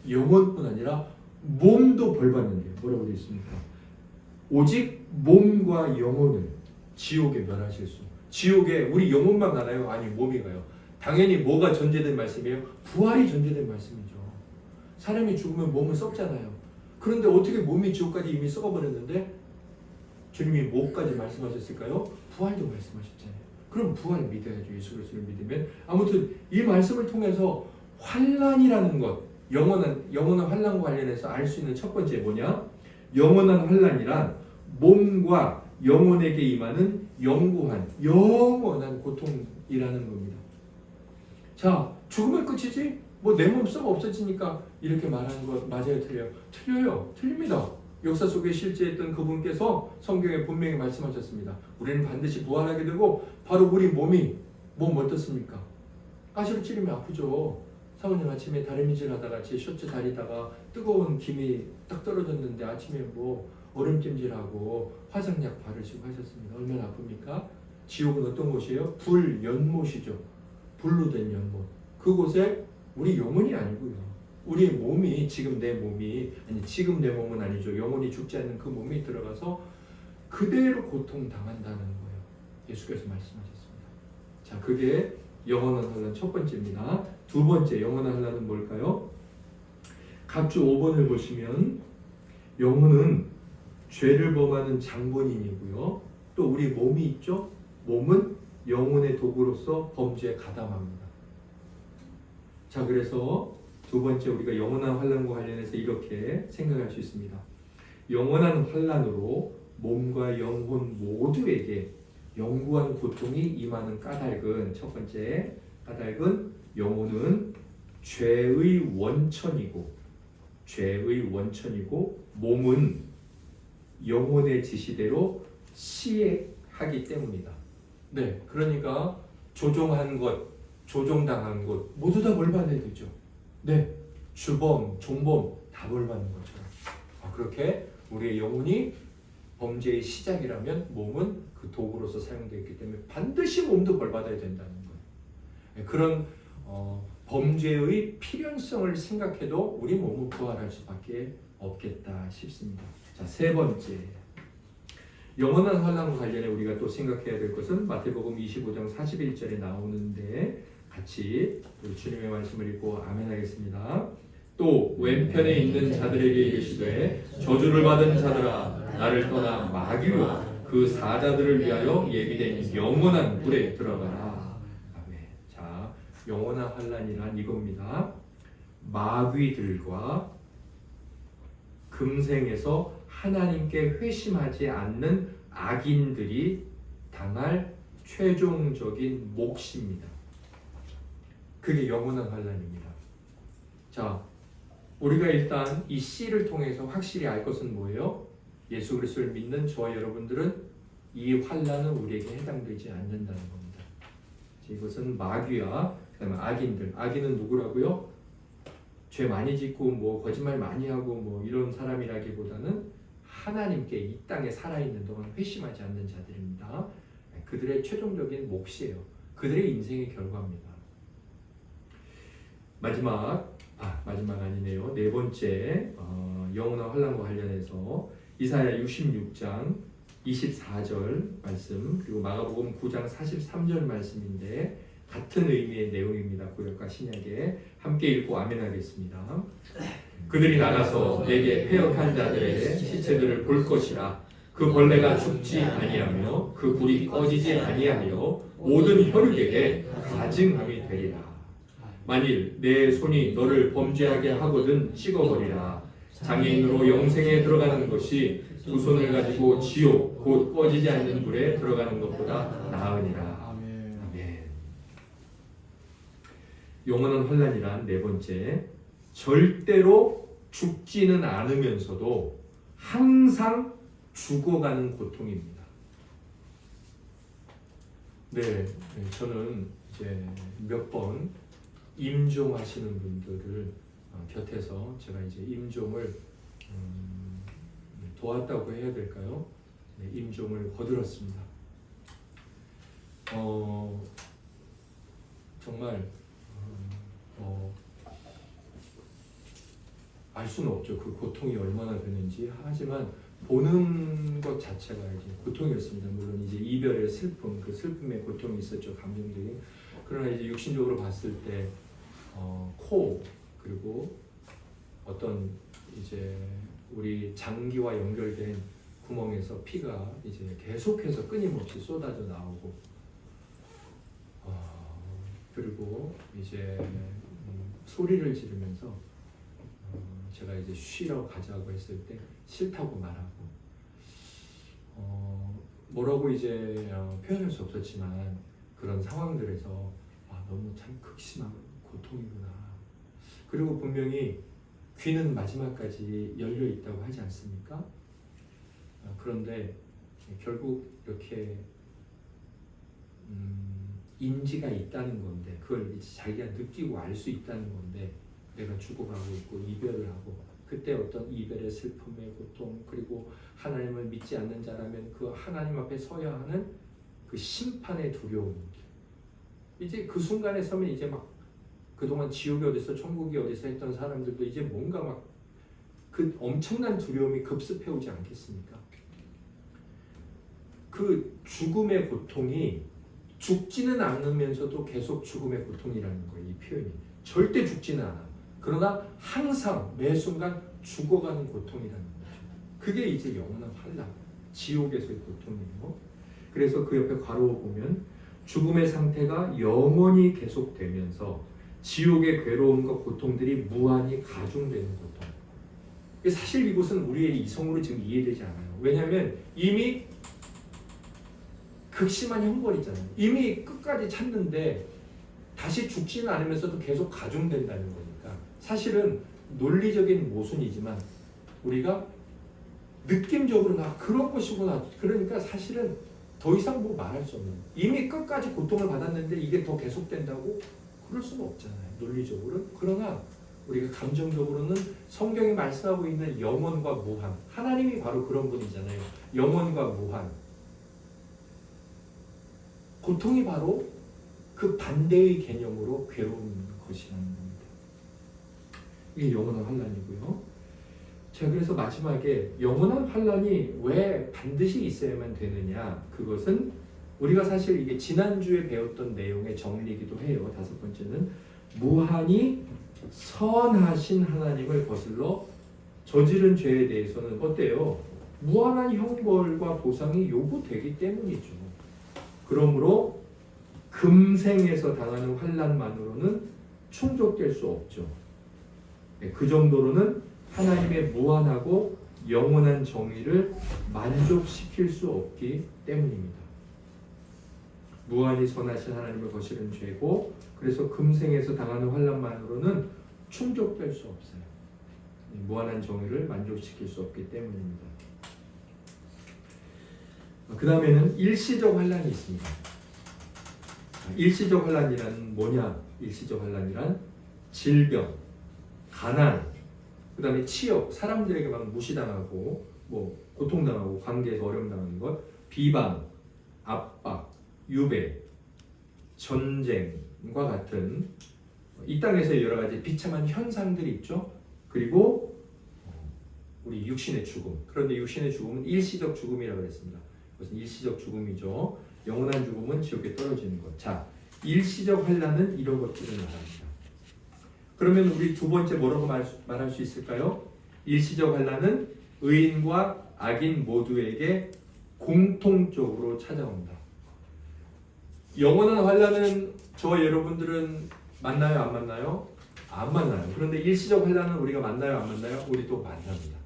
영혼뿐 아니라 몸도 벌 받는데요. 뭐라고 되어 있습니까? 오직 몸과 영혼을 지옥에 멸하실 수. 지옥에 우리 영혼만 가나요? 아니, 몸이 가요. 당연히 뭐가 전제된 말씀이에요? 부활이 전제된 말씀이죠. 사람이 죽으면 몸은 썩잖아요. 그런데 어떻게 몸이 지옥까지 이미 썩어버렸는데 주님이 뭐까지 말씀하셨을까요? 부활도 말씀하셨잖아요. 그럼 부활 믿어야죠. 예수 그리스도를 믿으면. 아무튼 이 말씀을 통해서 환난이라는 것, 영원한 환난과 관련해서 알 수 있는 첫 번째 뭐냐? 영원한 환난이란 몸과 영혼에게 임하는 영원한 고통이라는 겁니다. 자, 죽으면 끝이지? 뭐 내 몸 썩어 없어지니까 이렇게 말하는 것 맞아요, 틀려요? 틀려요, 틀립니다. 역사 속에 실제했던 그분께서 성경에 분명히 말씀하셨습니다. 우리는 반드시 부활하게 되고 바로 우리 몸 어떻습니까? 가시로 찌르면 아프죠. 사모님 아침에 다리미질 하다가 제 셔츠 다리다가 뜨거운 김이 딱 떨어졌는데 아침에 뭐 얼음찜질하고 화장약 바르시고 하셨습니다. 얼마나 아픕니까? 지옥은 어떤 곳이에요? 불연못이죠. 불로 된 연못. 그곳에 우리 영혼이 아니고요. 우리 몸이 지금 내 몸은 아니죠. 영혼이 죽지 않는 그 몸이 들어가서 그대로 고통당한다는 거예요. 예수께서 말씀하셨습니다. 자, 그게 영원한 환난 첫 번째입니다. 두 번째 영원한 환난은 뭘까요? 갑주 5번을 보시면 영혼은 죄를 범하는 장본인이고요. 또 우리 몸이 있죠. 몸은 영혼의 도구로서 범죄에 가담합니다. 자, 그래서 두 번째 우리가 영원한 환난과 관련해서 이렇게 생각할 수 있습니다. 영원한 환난으로 몸과 영혼 모두에게 영구한 고통이 임하는 까닭은, 첫 번째 까닭은 영혼은 죄의 원천이고 몸은 영혼의 지시대로 시행하기 때문이다. 네, 그러니까 조종한 것, 조종당한 것 모두 다 벌 받아야 되죠. 네, 주범, 종범 다 벌 받는 것처럼. 그렇게 우리의 영혼이 범죄의 시작이라면 몸은 그 도구로서 사용되어 있기 때문에 반드시 몸도 벌 받아야 된다는 거예요. 네, 그런 범죄의 필연성을 생각해도 우리 몸은 부활할 수밖에 없겠다 싶습니다. 자, 세 번째. 영원한 환난과 관련해 우리가 또 생각해야 될 것은 마태복음 25장 41절에 나오는데 같이 우리 주님의 말씀을 읽고 아멘 하겠습니다. 또 왼편에 있는 자들에게 이르시되 저주를 받은 자들아 나를 떠나 마귀와 그 사자들을 위하여 예비된 영원한 불에 들어가라. 아멘. 자, 영원한 환난이란 이겁니다. 마귀들과 금생에서 하나님께 회심하지 않는 악인들이 당할 최종적인 몫입니다. 그게 영원한 환난입니다. 자, 우리가 일단 이 씨를 통해서 확실히 알 것은 뭐예요? 예수 그리스도를 믿는 저와 여러분들은 이 환난은 우리에게 해당되지 않는다는 겁니다. 이것은 마귀와 그다음에 악인들. 악인은 누구라고요? 죄 많이 짓고 뭐 거짓말 많이 하고 뭐 이런 사람이라기보다는 하나님께 이 땅에 살아있는 동안 회심하지 않는 자들입니다. 그들의 최종적인 몫이에요. 그들의 인생의 결과입니다. 마지막 아니네요. 네 번째 영원한 환난과 관련해서 이사야 66장 24절 말씀 그리고 마가복음 9장 43절 말씀인데 같은 의미의 내용입니다. 구약과 신약에 함께 읽고 아멘 하겠습니다. 그들이 나가서 내게 패역한 자들의 시체들을 볼 것이라. 그 벌레가 죽지 아니하며 그 불이 꺼지지 아니하여 모든 혈육에게 가증함이 되리라. 만일 내 손이 너를 범죄하게 하거든 찍어버리라. 장애인으로 영생에 들어가는 것이 두 손을 가지고 지옥 곧 꺼지지 않는 불에 들어가는 것보다 나으니라. 아멘. 영원한 환난이란 네 번째, 절대로 죽지는 않으면서도 항상 죽어가는 고통입니다. 저는 이제 몇 번 임종하시는 분들을 곁에서 제가 이제 임종을 도왔다고 해야 될까요? 임종을 거들었습니다. 정말 알 수는 없죠. 그 고통이 얼마나 되는지. 하지만 보는 것 자체가 이제 고통이었습니다. 물론 이제 이별의 슬픔, 그 슬픔의 고통이 있었죠. 감정적인. 그러나 이제 육신적으로 봤을 때 코 그리고 어떤 이제 우리 장기와 연결된 구멍에서 피가 이제 계속해서 끊임없이 쏟아져 나오고 그리고 이제 소리를 지르면서 제가 이제 쉬러 가자고 했을 때 싫다고 말하고 뭐라고 이제 표현할 수 없었지만 그런 상황들에서 너무 참 극심한 고통이구나. 그리고 분명히 귀는 마지막까지 열려 있다고 하지 않습니까? 그런데 결국 이렇게 인지가 있다는 건데, 그걸 이제 자기가 느끼고 알 수 있다는 건데, 내가 죽어가고 있고 이별을 하고, 그때 어떤 이별의 슬픔의 고통, 그리고 하나님을 믿지 않는 자라면 그 하나님 앞에 서야 하는 그 심판의 두려움, 이제 그 순간에 서면 이제 막 그동안 지옥이 어디서 천국이 어디서 했던 사람들도 이제 뭔가 막 그 엄청난 두려움이 급습해 오지 않겠습니까? 그 죽음의 고통이 죽지는 않으면서도 계속 죽음의 고통이라는 거예요. 이 표현이 절대 죽지는 않아. 그러나 항상 매 순간 죽어가는 고통이라는 거죠. 그게 이제 영원한 환란, 지옥에서의 고통이에요. 그래서 그 옆에 괄호 보면 죽음의 상태가 영원히 계속되면서 지옥의 괴로움과 고통들이 무한히 가중되는 고통. 사실 이것은 우리의 이성으로 지금 이해되지 않아요. 왜냐하면 이미 극심한 형벌이잖아요. 이미 끝까지 참는데 다시 죽지는 않으면서도 계속 가중된다는 거니까 사실은 논리적인 모순이지만 우리가 느낌적으로 나 그런 것이구나. 그러니까 사실은 더 이상 뭐 말할 수 없는, 이미 끝까지 고통을 받았는데 이게 더 계속된다고? 그럴 수는 없잖아요. 논리적으로는. 그러나 우리가 감정적으로는 성경이 말씀하고 있는 영원과 무한, 하나님이 바로 그런 분이잖아요. 영원과 무한, 고통이 바로 그 반대의 개념으로 괴로운 것이라는 겁니다. 이게 영원한 환란이고요. 자, 그래서 마지막에 영원한 환란이 왜 반드시 있어야만 되느냐, 그것은 우리가 사실 이게 지난주에 배웠던 내용의 정리이기도 해요. 다섯 번째는 무한히 선하신 하나님을 거슬러 저지른 죄에 대해서는 어때요? 무한한 형벌과 보상이 요구되기 때문이죠. 그러므로 금생에서 당하는 환난만으로는 충족될 수 없죠. 그 정도로는 하나님의 무한하고 영원한 정의를 만족시킬 수 없기 때문입니다. 무한히 선하신 하나님을 거스른 죄고, 그래서 금생에서 당하는 환난만으로는 충족될 수 없어요. 무한한 정의를 만족시킬 수 없기 때문입니다. 그 다음에는 일시적 환난이 있습니다. 일시적 환난이란 뭐냐? 일시적 환난이란 질병, 가난, 그 다음에 치욕, 사람들에게 막 무시당하고 뭐 고통당하고 관계에서 어려움 당하는 것, 비방, 압박, 유배, 전쟁과 같은 이 땅에서의 여러 가지 비참한 현상들이 있죠. 그리고 우리 육신의 죽음. 그런데 육신의 죽음은 일시적 죽음이라고 했습니다. 그것은 일시적 죽음이죠. 영원한 죽음은 지옥에 떨어지는 것. 자, 일시적 환난은 이런 것들을 말합니다. 그러면 우리 두 번째 뭐라고 말할 수 있을까요? 일시적 환난은 의인과 악인 모두에게 공통적으로 찾아온다. 영원한 환난은 저와 여러분들은 만나요, 안 만나요? 안 만나요. 그런데 일시적 환난은 우리가 만나요, 안 만나요? 우리도 만납니다.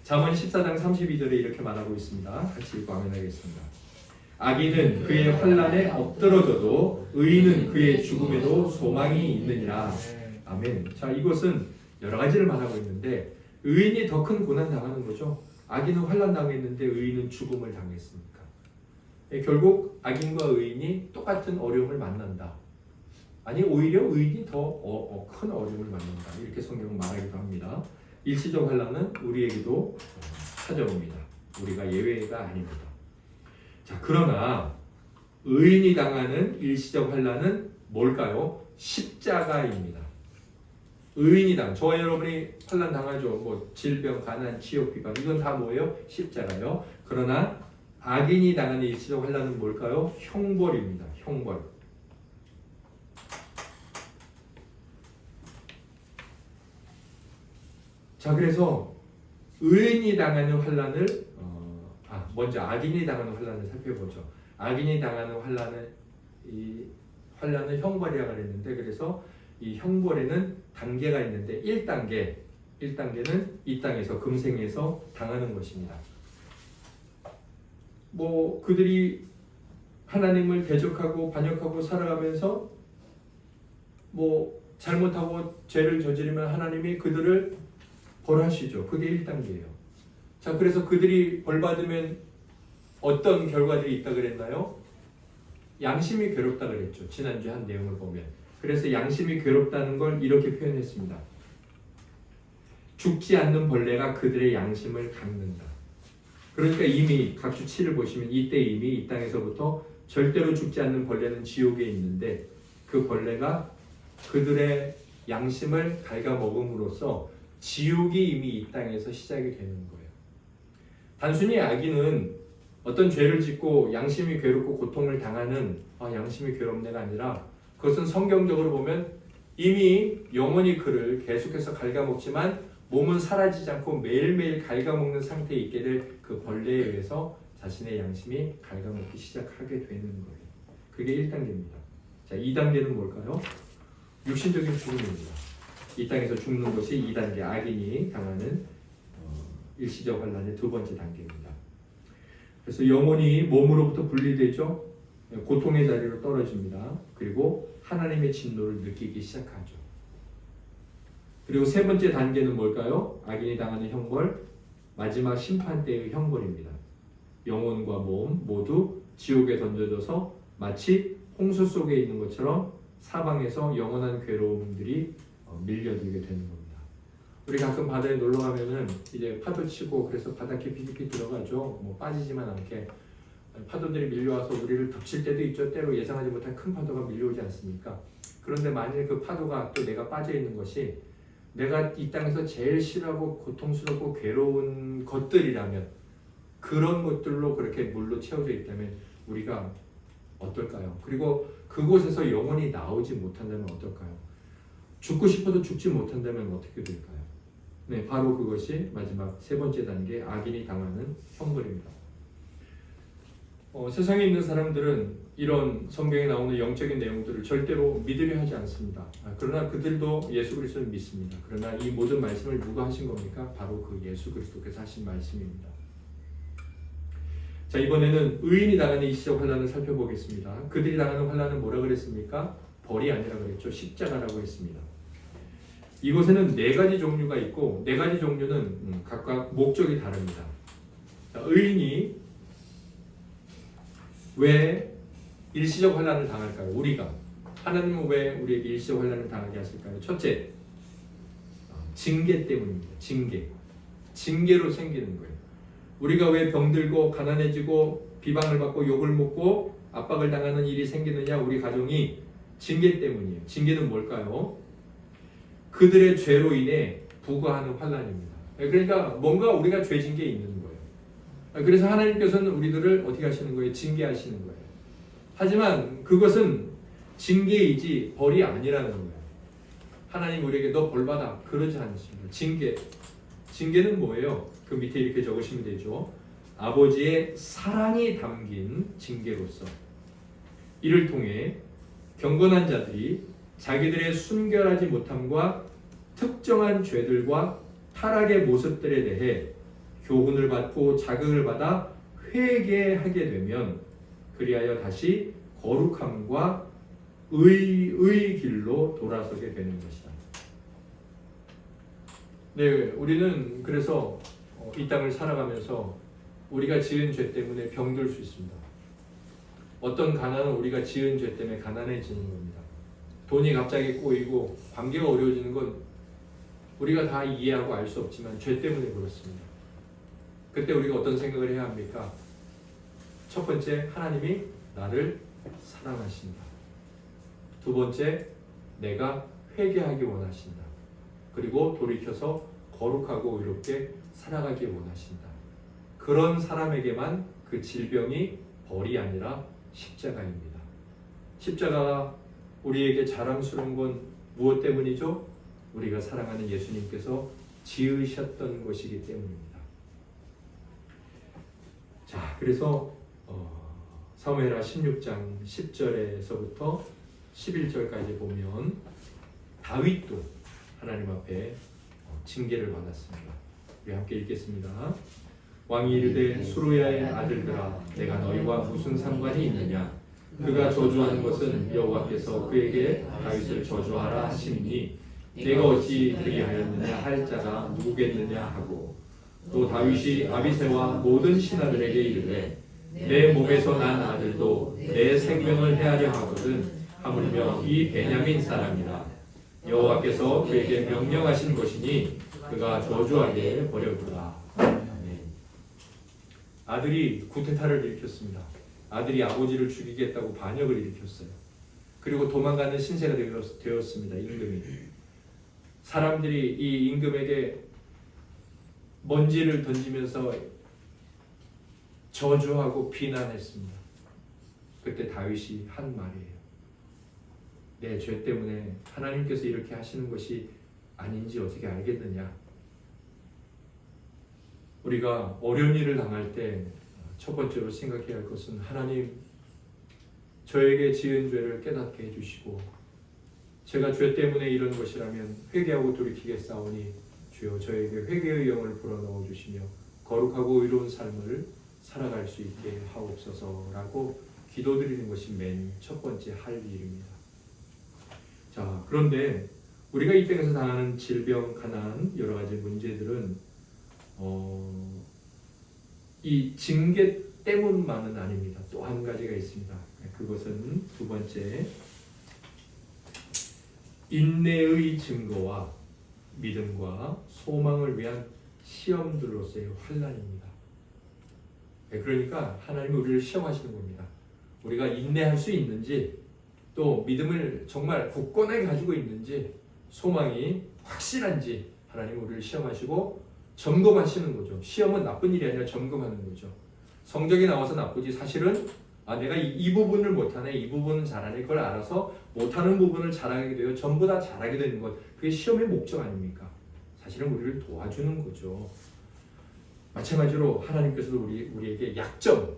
잠언 14장 32절에 이렇게 말하고 있습니다. 같이 읽고 아멘하겠습니다. 악인은 그의 환난에 엎드러져도 의인은 그의 죽음에도 소망이 있느니라. 아멘. 자, 이것은 여러 가지를 말하고 있는데 의인이 더 큰 고난 당하는 거죠. 악인은 환난 당했는데 의인은 죽음을 당했으니까. 결국 악인과 의인이 똑같은 어려움을 만난다. 아니 오히려 의인이 더 큰 어려움을 만난다. 이렇게 성경은 말하기도 합니다. 일시적 환난은 우리에게도 찾아옵니다. 우리가 예외가 아닙니다. 자, 그러나 의인이 당하는 일시적 환난은 뭘까요? 십자가입니다. 의인이 저와 여러분이 환난 당하죠. 뭐 질병, 가난, 치욕, 비방, 이건 다 뭐예요? 십자가요. 그러나 악인이 당하는 일시적 환난은 뭘까요? 형벌입니다. 형벌. 자, 그래서 의인이 당하는 환난을 먼저 악인이 당하는 환난을 살펴보죠. 악인이 당하는 환난을 형벌이라고 그랬는데, 그래서 이 형벌에는 단계가 있는데 1단계는 이 땅에서 금생에서 당하는 것입니다. 뭐 그들이 하나님을 대적하고 반역하고 살아가면서 뭐 잘못하고 죄를 저지르면 하나님이 그들을 벌하시죠. 그게 1단계예요. 자, 그래서 그들이 벌받으면 어떤 결과들이 있다 그랬나요? 양심이 괴롭다 그랬죠. 지난주에 한 내용을 보면. 그래서 양심이 괴롭다는 걸 이렇게 표현했습니다. 죽지 않는 벌레가 그들의 양심을 깎는다. 그러니까 이미 각주 7을 보시면 이때 이미 이 땅에서부터 절대로 죽지 않는 벌레는 지옥에 있는데 그 벌레가 그들의 양심을 갉아먹음으로써 지옥이 이미 이 땅에서 시작이 되는 거예요. 단순히 악인은 어떤 죄를 짓고 양심이 괴롭고 고통을 당하는 양심이 괴롭네가 아니라 그것은 성경적으로 보면 이미 영혼이 그를 계속해서 갉아먹지만 몸은 사라지지 않고 매일매일 갉아먹는 상태에 있게 될 그 벌레에 의해서 자신의 양심이 갉아먹기 시작하게 되는 거예요. 그게 1단계입니다. 자, 2단계는 뭘까요? 육신적인 죽음입니다. 이 땅에서 죽는 것이 2단계 악인이 당하는 일시적 환난의 두 번째 단계입니다. 그래서 영혼이 몸으로부터 분리되죠. 고통의 자리로 떨어집니다. 그리고 하나님의 진노를 느끼기 시작하죠. 그리고 세 번째 단계는 뭘까요? 악인이 당하는 형벌, 마지막 심판 때의 형벌입니다. 영혼과 몸 모두 지옥에 던져져서 마치 홍수 속에 있는 것처럼 사방에서 영원한 괴로움들이 밀려들게 되는 겁니다. 우리 가끔 바다에 놀러 가면은 이제 파도 치고 그래서 바다 깊이 들어가죠. 뭐 빠지지만 않게 파도들이 밀려와서 우리를 덮칠 때도 있죠. 때로 예상하지 못한 큰 파도가 밀려오지 않습니까? 그런데 만일 그 파도가 또 내가 빠져 있는 것이 내가 이 땅에서 제일 싫어하고 고통스럽고 괴로운 것들이라면 그런 것들로 그렇게 물로 채워져 있다면 우리가 어떨까요? 그리고 그곳에서 영원히 나오지 못한다면 어떨까요? 죽고 싶어도 죽지 못한다면 어떻게 될까요? 네, 바로 그것이 마지막 세 번째 단계 악인이 당하는 형벌입니다. 세상에 있는 사람들은 이런 성경에 나오는 영적인 내용들을 절대로 믿으려 하지 않습니다. 그러나 그들도 예수 그리스도를 믿습니다. 그러나 이 모든 말씀을 누가 하신 겁니까? 바로 그 예수 그리스도께서 하신 말씀입니다. 자, 이번에는 의인이 당하는 일시적 환난을 살펴보겠습니다. 그들이 당하는 환난은 뭐라 그랬습니까? 벌이 아니라 그랬죠. 십자가라고 했습니다. 이곳에는 네 가지 종류가 있고 네 가지 종류는 각각 목적이 다릅니다. 자, 의인이 왜 일시적 환난을 당할까요? 우리가 하나님은 왜 우리에게 일시적 환난을 당하게 하실까요? 첫째, 징계 때문입니다. 징계로 생기는 거예요. 우리가 왜 병들고 가난해지고 비방을 받고 욕을 먹고 압박을 당하는 일이 생기느냐? 우리 가정이 징계 때문이에요. 징계는 뭘까요? 그들의 죄로 인해 부과하는 환난입니다. 그러니까 뭔가 우리가 죄진 게 있는 거예요. 그래서 하나님께서는 우리들을 어떻게 하시는 거예요? 징계하시는 거예요. 하지만 그것은 징계이지 벌이 아니라는 거예요. 하나님 우리에게 너 벌 받아 그러지 않습니다. 징계는 뭐예요? 그 밑에 이렇게 적으시면 되죠. 아버지의 사랑이 담긴 징계로서 이를 통해 경건한 자들이 자기들의 순결하지 못함과 특정한 죄들과 타락의 모습들에 대해 교훈을 받고 자극을 받아 회개하게 되면 그리하여 다시 거룩함과 의의 길로 돌아서게 되는 것이다. 네, 우리는 그래서 이 땅을 살아가면서 우리가 지은 죄 때문에 병들 수 있습니다. 어떤 가난은 우리가 지은 죄 때문에 가난해지는 겁니다. 돈이 갑자기 꼬이고 관계가 어려워지는 건 우리가 다 이해하고 알 수 없지만 죄 때문에 그렇습니다. 그때 우리가 어떤 생각을 해야 합니까? 첫 번째, 하나님이 나를 사랑하신다. 두 번째, 내가 회개하기 원하신다. 그리고 돌이켜서 거룩하고 의롭게 살아가기 원하신다. 그런 사람에게만 그 질병이 벌이 아니라 십자가입니다. 십자가가 우리에게 자랑스러운 건 무엇 때문이죠? 우리가 사랑하는 예수님께서 지으셨던 것이기 때문입니다. 자, 그래서 사무엘하 16장 10절에서부터 11절까지 보면 다윗도 하나님 앞에 징계를 받았습니다. 우리 함께 읽겠습니다. 왕이 이르되 수루야의 아들들아 내가 너희와 무슨 상관이 있느냐 그가 저주하는 것은 여호와께서 그에게 다윗을 저주하라 하시니 내가 어찌 그리하였느냐 할 자가 누구겠느냐 하고 또 다윗이 아비새와 모든 신하들에게 이르되 내 몸에서 난 아들도 내 생명을 해하려 하거든 하물며 이 베냐민 사람이라 여호와께서 그에게 명령하신 것이니 그가 저주하게 버려두라. 아들이 구테타를 일으켰습니다. 아들이 아버지를 죽이겠다고 반역을 일으켰어요. 그리고 도망가는 신세가 되었습니다. 임금이. 사람들이 이 임금에게 먼지를 던지면서 저주하고 비난했습니다. 그때 다윗이 한 말이에요. 내 죄 때문에 하나님께서 이렇게 하시는 것이 아닌지 어떻게 알겠느냐. 우리가 어려운 일을 당할 때 첫 번째로 생각해야 할 것은 하나님 저에게 지은 죄를 깨닫게 해주시고 제가 죄 때문에 이런 것이라면 회개하고 돌이키겠사오니 주여 저에게 회개의 영을 불어넣어 주시며 거룩하고 의로운 삶을 살아갈 수 있게 하옵소서라고 기도드리는 것이 맨 첫 번째 할 일입니다. 자, 그런데 우리가 이 땅에서 당하는 질병, 가난, 여러 가지 문제들은 이 징계 때문만은 아닙니다. 또 한 가지가 있습니다. 그것은 두 번째, 인내의 증거와 믿음과 소망을 위한 시험들로서의 환난입니다. 그러니까 하나님이 우리를 시험하시는 겁니다. 우리가 인내할 수 있는지, 또 믿음을 정말 굳건하게 가지고 있는지, 소망이 확실한지 하나님이 우리를 시험하시고 점검하시는 거죠. 시험은 나쁜 일이 아니라 점검하는 거죠. 성적이 나와서 나쁘지 사실은 내가 이 부분을 못하네, 이 부분은 잘하네, 그걸 알아서 못하는 부분을 잘하게 되어 전부 다 잘하게 되는 것, 그게 시험의 목적 아닙니까? 사실은 우리를 도와주는 거죠. 마찬가지로 하나님께서도 우리에게 약점,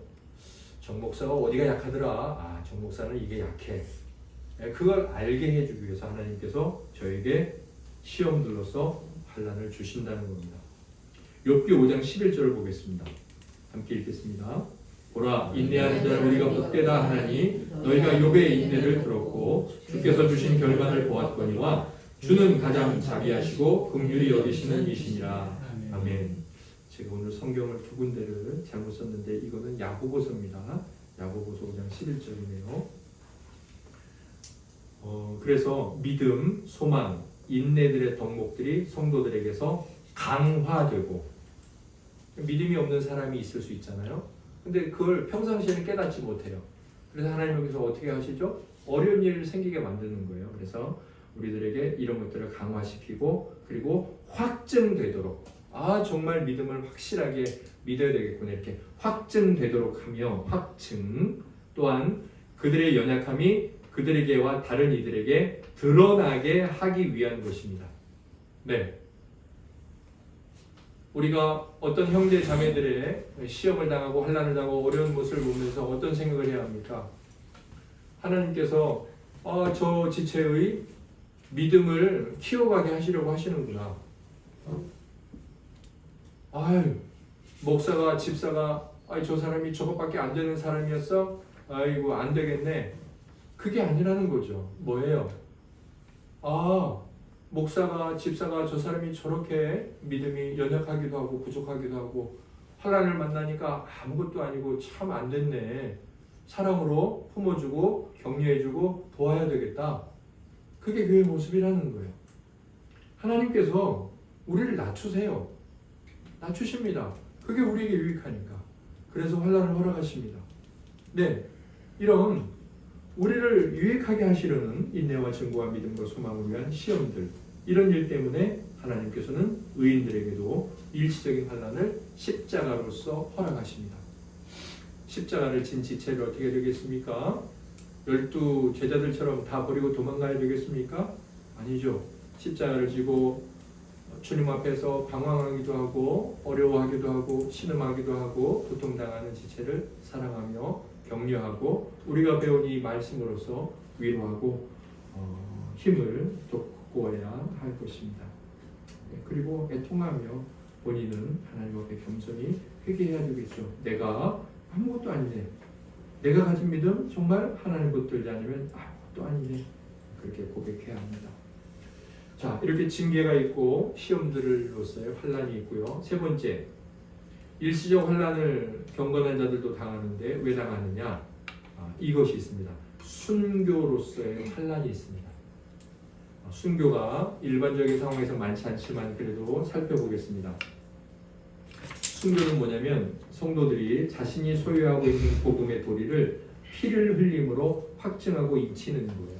정 목사가 어디가 약하더라, 정 목사는 이게 약해, 그걸 알게 해주기 위해서 하나님께서 저에게 시험들로서 환난을 주신다는 겁니다. 욥기 5장 11절을 보겠습니다. 함께 읽겠습니다. 보라, 인내하는 자를 우리가 복되다 하나니 너희가 욥의 인내를 들었고 주께서 주신 결과를 보았거니와 주는 가장 자비하시고 긍휼히 여기시는 이시니라. 아멘. 제가 오늘 성경을 두 군데를 잘못 썼는데 이거는 야고보서입니다. 야고보서 5장 11절이네요. 그래서 믿음, 소망, 인내들의 덕목들이 성도들에게서 강화되고, 믿음이 없는 사람이 있을 수 있잖아요. 근데 그걸 평상시에는 깨닫지 못해요. 그래서 하나님 여기서 어떻게 하시죠? 어려운 일을 생기게 만드는 거예요. 그래서 우리들에게 이런 것들을 강화시키고, 그리고 확증되도록, 정말 믿음을 확실하게 믿어야 되겠구나, 이렇게 확증되도록 하며, 확증 또한 그들의 연약함이 그들에게와 다른 이들에게 드러나게 하기 위한 것입니다. 네. 우리가 어떤 형제 자매들의 시험을 당하고 환난을 당하고 어려운 모습을 보면서 어떤 생각을 해야 합니까? 하나님께서 저 지체의 믿음을 키워가게 하시려고 하시는구나. 목사가, 집사가 저 사람이 저것밖에 안 되는 사람이었어? 아이고 안 되겠네. 그게 아니라는 거죠. 뭐예요? 목사가, 집사가 저 사람이 저렇게 믿음이 연약하기도 하고 부족하기도 하고 환난을 만나니까 아무것도 아니고 참 안 됐네. 사랑으로 품어주고 격려해주고 도와야 되겠다. 그게 교회의 모습이라는 거예요. 하나님께서 우리를 낮추세요. 낮추십니다. 그게 우리에게 유익하니까. 그래서 환난을 허락하십니다. 네, 이런 우리를 유익하게 하시려는 인내와 증거와 믿음과 소망을 위한 시험들, 이런 일 때문에 하나님께서는 의인들에게도 일시적인 환난을 십자가로서 허락하십니다. 십자가를 진 지체를 어떻게 되겠습니까? 12 제자들처럼 다 버리고 도망가야 되겠습니까? 아니죠. 십자가를 지고 주님 앞에서 방황하기도 하고 어려워하기도 하고 신음하기도 하고 고통당하는 지체를 사랑하며 격려하고 우리가 배운 이 말씀으로서 위로하고 힘을 돋구어야 할 것입니다. 그리고 애통하며 본인은 하나님 앞에 겸손히 회개해야 되겠죠. 내가 아무것도 아니네. 내가 가진 믿음 정말 하나님 붙들지 않으면 아무것도 아니네. 그렇게 고백해야 합니다. 자, 이렇게 징계가 있고 시험들로서의 환난이 있고요. 세 번째, 일시적 환난을 경건한 자들도 당하는데 왜 당하느냐? 이것이 있습니다. 순교로서의 환난이 있습니다. 순교가 일반적인 상황에서 많지 않지만 그래도 살펴보겠습니다. 순교는 뭐냐면 성도들이 자신이 소유하고 있는 복음의 도리를 피를 흘림으로 확증하고 익히는 거예요.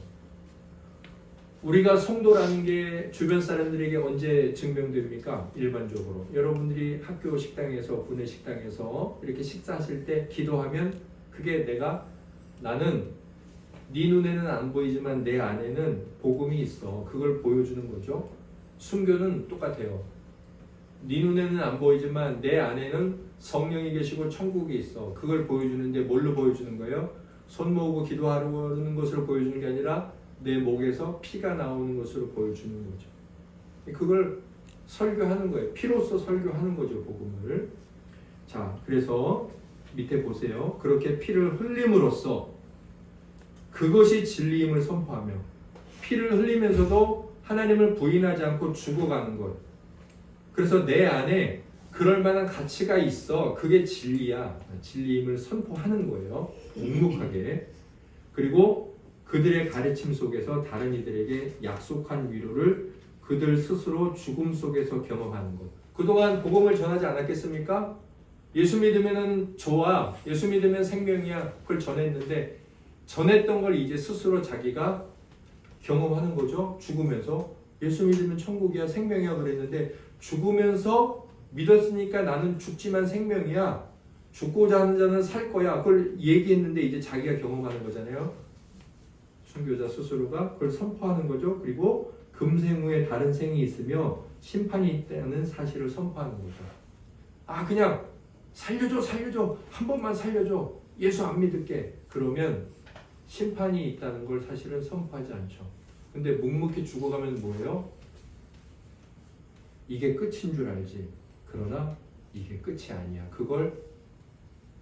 우리가 성도라는 게 주변 사람들에게 언제 증명됩니까? 일반적으로 여러분들이 학교 식당에서 구내 식당에서 이렇게 식사하실 때 기도하면 그게 나는 네 눈에는 안 보이지만 내 안에는 복음이 있어. 그걸 보여주는 거죠. 순교는 똑같아요. 네 눈에는 안 보이지만 내 안에는 성령이 계시고 천국이 있어. 그걸 보여주는데 뭘로 보여주는 거예요? 손 모으고 기도하는 것으로 보여주는 게 아니라 내 목에서 피가 나오는 것으로 보여주는 거죠. 그걸 설교하는 거예요. 피로써 설교하는 거죠, 복음을. 자, 그래서 밑에 보세요. 그렇게 피를 흘림으로써 그것이 진리임을 선포하며 피를 흘리면서도 하나님을 부인하지 않고 죽어가는 것. 그래서 내 안에 그럴 만한 가치가 있어. 그게 진리야. 진리임을 선포하는 거예요. 묵묵하게. 그리고 그들의 가르침 속에서 다른 이들에게 약속한 위로를 그들 스스로 죽음 속에서 경험하는 것. 그동안 복음을 전하지 않았겠습니까? 예수 믿으면 좋아. 예수 믿으면 생명이야. 그걸 전했는데 전했던 걸 이제 스스로 자기가 경험하는 거죠. 죽으면서. 예수 믿으면 천국이야, 생명이야 그랬는데 죽으면서 믿었으니까 나는 죽지만 생명이야. 죽고자 하는 자는 살 거야. 그걸 얘기했는데 이제 자기가 경험하는 거잖아요. 순교자 스스로가 그걸 선포하는 거죠. 그리고 금생 후에 다른 생이 있으며 심판이 있다는 사실을 선포하는 거죠. 그냥 살려줘. 한 번만 살려줘. 예수 안 믿을게. 그러면 심판이 있다는 걸 사실은 선포하지 않죠. 근데 묵묵히 죽어가면 뭐예요? 이게 끝인 줄 알지. 그러나 이게 끝이 아니야. 그걸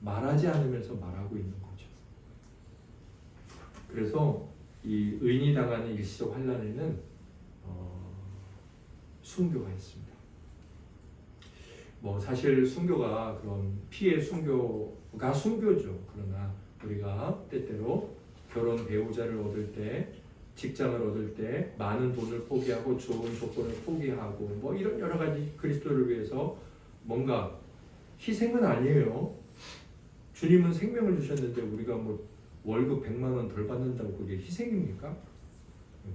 말하지 않으면서 말하고 있는 거죠. 그래서 이 의인이 당하는 일시적 환난에는 순교가 있습니다. 사실 순교가 그런 피의 순교가 순교죠. 그러나 우리가 때때로 결혼 배우자를 얻을 때, 직장을 얻을 때 많은 돈을 포기하고 좋은 조건을 포기하고 이런 여러 가지 그리스도를 위해서 뭔가 희생은 아니에요. 주님은 생명을 주셨는데 우리가 월급 100만 원 덜 받는다고 그게 희생입니까?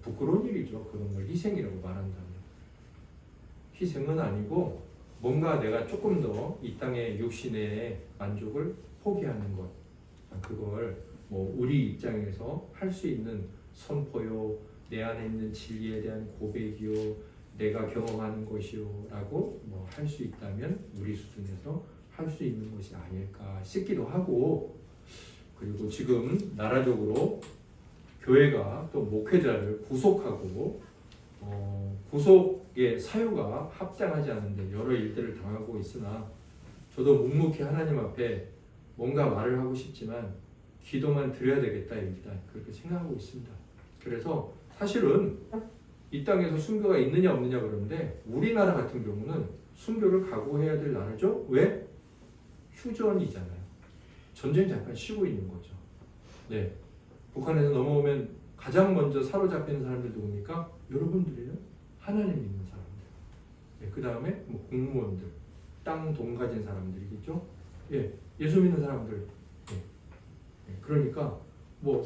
부끄러운 일이죠. 그런 걸 희생이라고 말한다면. 희생은 아니고 뭔가 내가 조금 더 이 땅의 육신의 만족을 포기하는 것. 그걸 우리 입장에서 할 수 있는 선포요, 내 안에 있는 진리에 대한 고백이요, 내가 경험하는 것이요 라고 할 수 있다면 우리 수준에서 할 수 있는 것이 아닐까 싶기도 하고, 그리고 지금 나라적으로 교회가 또 목회자를 구속하고 구속의 사유가 합당하지 않은데 여러 일들을 당하고 있으나 저도 묵묵히 하나님 앞에 뭔가 말을 하고 싶지만 기도만 드려야 되겠다 일단 그렇게 생각하고 있습니다. 그래서 사실은 이 땅에서 순교가 있느냐 없느냐 그러는데 우리나라 같은 경우는 순교를 각오해야 될 나라죠. 왜? 휴전이잖아요. 전쟁 잠깐 쉬고 있는 거죠. 네, 북한에서 넘어오면 가장 먼저 사로잡히는 사람들 누굽니까? 여러분들이요. 하나님 믿는 사람들. 네, 그 다음에 공무원들, 땅 돈 가진 사람들이겠죠. 예, 예수 믿는 사람들. 네, 그러니까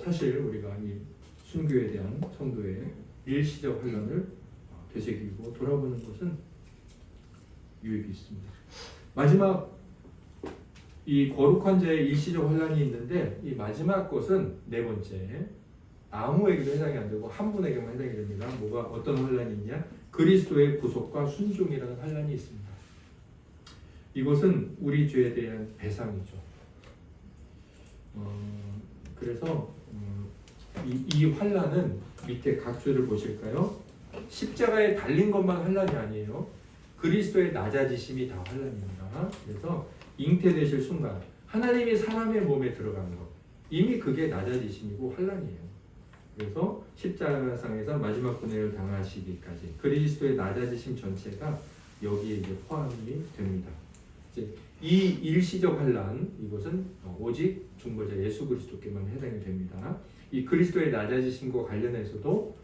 사실 우리가 이 순교에 대한 성도의 일시적 환난을 되새기고 돌아보는 것은 유익이 있습니다. 마지막 이 거룩한 자의 일시적 환난이 있는데 이 마지막 것은 네 번째 아무에게도 해당이 안 되고 한 분에게만 해당이 됩니다. 어떤 환난이 있냐? 그리스도의 구속과 순종이라는 환난이 있습니다. 이것은 우리 죄에 대한 배상이죠. 그래서 이 환난은 밑에 각 줄을 보실까요? 십자가에 달린 것만 환난이 아니에요. 그리스도의 낮아지심이 다 환난입니다. 그래서 잉태되실 순간 하나님이 사람의 몸에 들어가는 것, 이미 그게 낮아지심이고 환난이에요. 그래서 십자가상에서 마지막 고뇌를 당하시기까지 그리스도의 낮아지심 전체가 여기에 이제 포함이 됩니다. 이제 이 일시적 환난, 이것은 오직 중보자 예수 그리스도께만 해당이 됩니다. 이 그리스도의 낮아지심과 관련해서도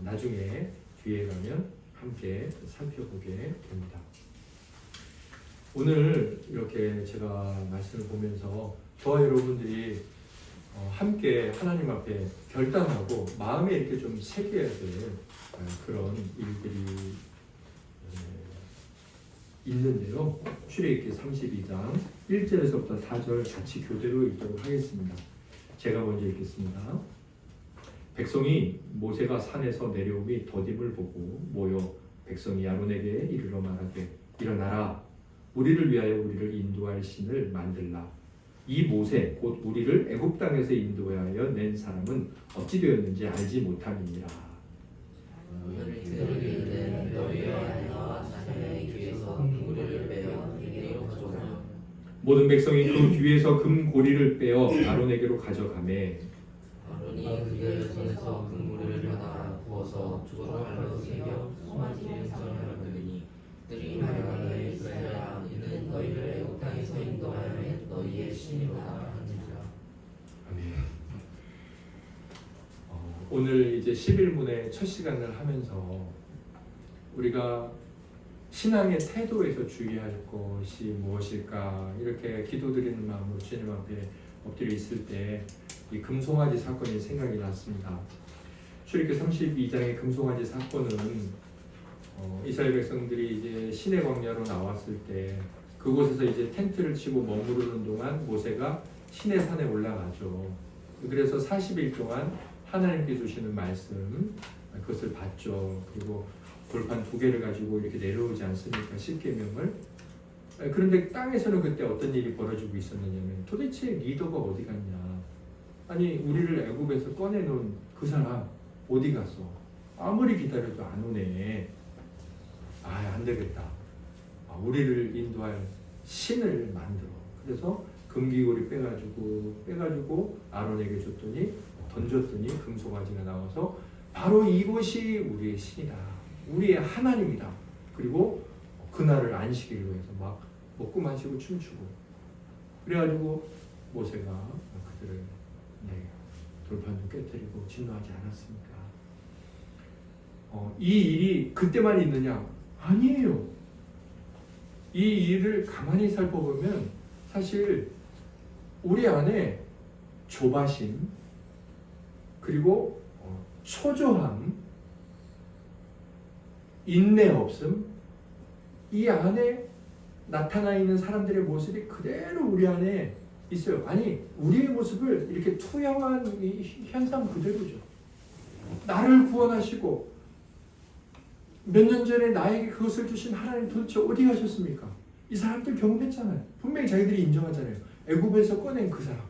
나중에 뒤에 가면 함께 살펴보게 됩니다. 오늘 이렇게 제가 말씀을 보면서 저와 여러분들이 함께 하나님 앞에 결단하고 마음에 이렇게 좀 새겨야 될 그런 일들이 있는데요. 출애굽기 32장 1절에서부터 4절 같이 교대로 읽도록 하겠습니다. 제가 먼저 읽겠습니다. 백성이 모세가 산에서 내려오니 더딤을 보고 모여 백성이 아론에게 이르러 말하되 일어나라 우리를 위하여 우리를 인도할 신을 만들라. 이 모세 곧 우리를 애굽 땅에서 인도하여 낸 사람은 어찌 되었는지 알지 못함이니라. 그들을 이르되 너희와 내가 자기의 귀에서 금고리를 빼어 이리로 가져오라. 모든 백성이 그 귀에서 금고리를 빼어 아론에게로 가져가매 아론이 그들의 손에서 금고리를 받아 부어서 조각발로 새겨 소만지는 성을 만드니 그들이 말하되 이스라엘아 이는 너희를 애굽 땅에서 인도하여 낸 너희의 신이로다 하니라. 아멘. 오늘 이제 11문의 첫 시간을 하면서 우리가 신앙의 태도에서 주의할 것이 무엇일까 이렇게 기도드리는 마음으로 주님 앞에 엎드려 있을 때 이 금송아지 사건이 생각이 났습니다. 출애굽기 32장의 금송아지 사건은 이스라엘 백성들이 이제 시내 광야로 나왔을 때 그곳에서 이제 텐트를 치고 머무르는 동안 모세가 시내 산에 올라가죠. 그래서 40일 동안 하나님께 주시는 말씀 그것을 받죠. 그리고 돌판 2개를 가지고 이렇게 내려오지 않습니까? 10계명을. 그런데 땅에서는 그때 어떤 일이 벌어지고 있었느냐면 도대체 리더가 어디 갔냐? 아니 우리를 애굽에서 꺼내놓은 그 사람 어디 갔어? 아무리 기다려도 안 오네. 안 되겠다. 우리를 인도할 신을 만들어. 그래서 금기고리 빼가지고 아론에게 던졌더니 금송아지가 나와서 바로 이곳이 우리의 신이다. 우리의 하나님이다. 그리고 그날을 안식일로 해서 막 먹고 마시고 춤추고 그래가지고 모세가 그들을 돌판도 깨뜨리고 진노하지 않았습니까? 이 일이 그때만 있느냐? 아니에요. 이 일을 가만히 살펴보면 사실 우리 안에 조바심 그리고 초조함, 인내 없음, 이 안에 나타나 있는 사람들의 모습이 그대로 우리 안에 있어요. 아니 우리의 모습을 이렇게 투영한 이 현상 그대로죠. 나를 구원하시고 몇 년 전에 나에게 그것을 주신 하나님 도대체 어디 가셨습니까? 이 사람들 경험했잖아요. 분명히 자기들이 인정하잖아요. 애굽에서 꺼낸 그 사람,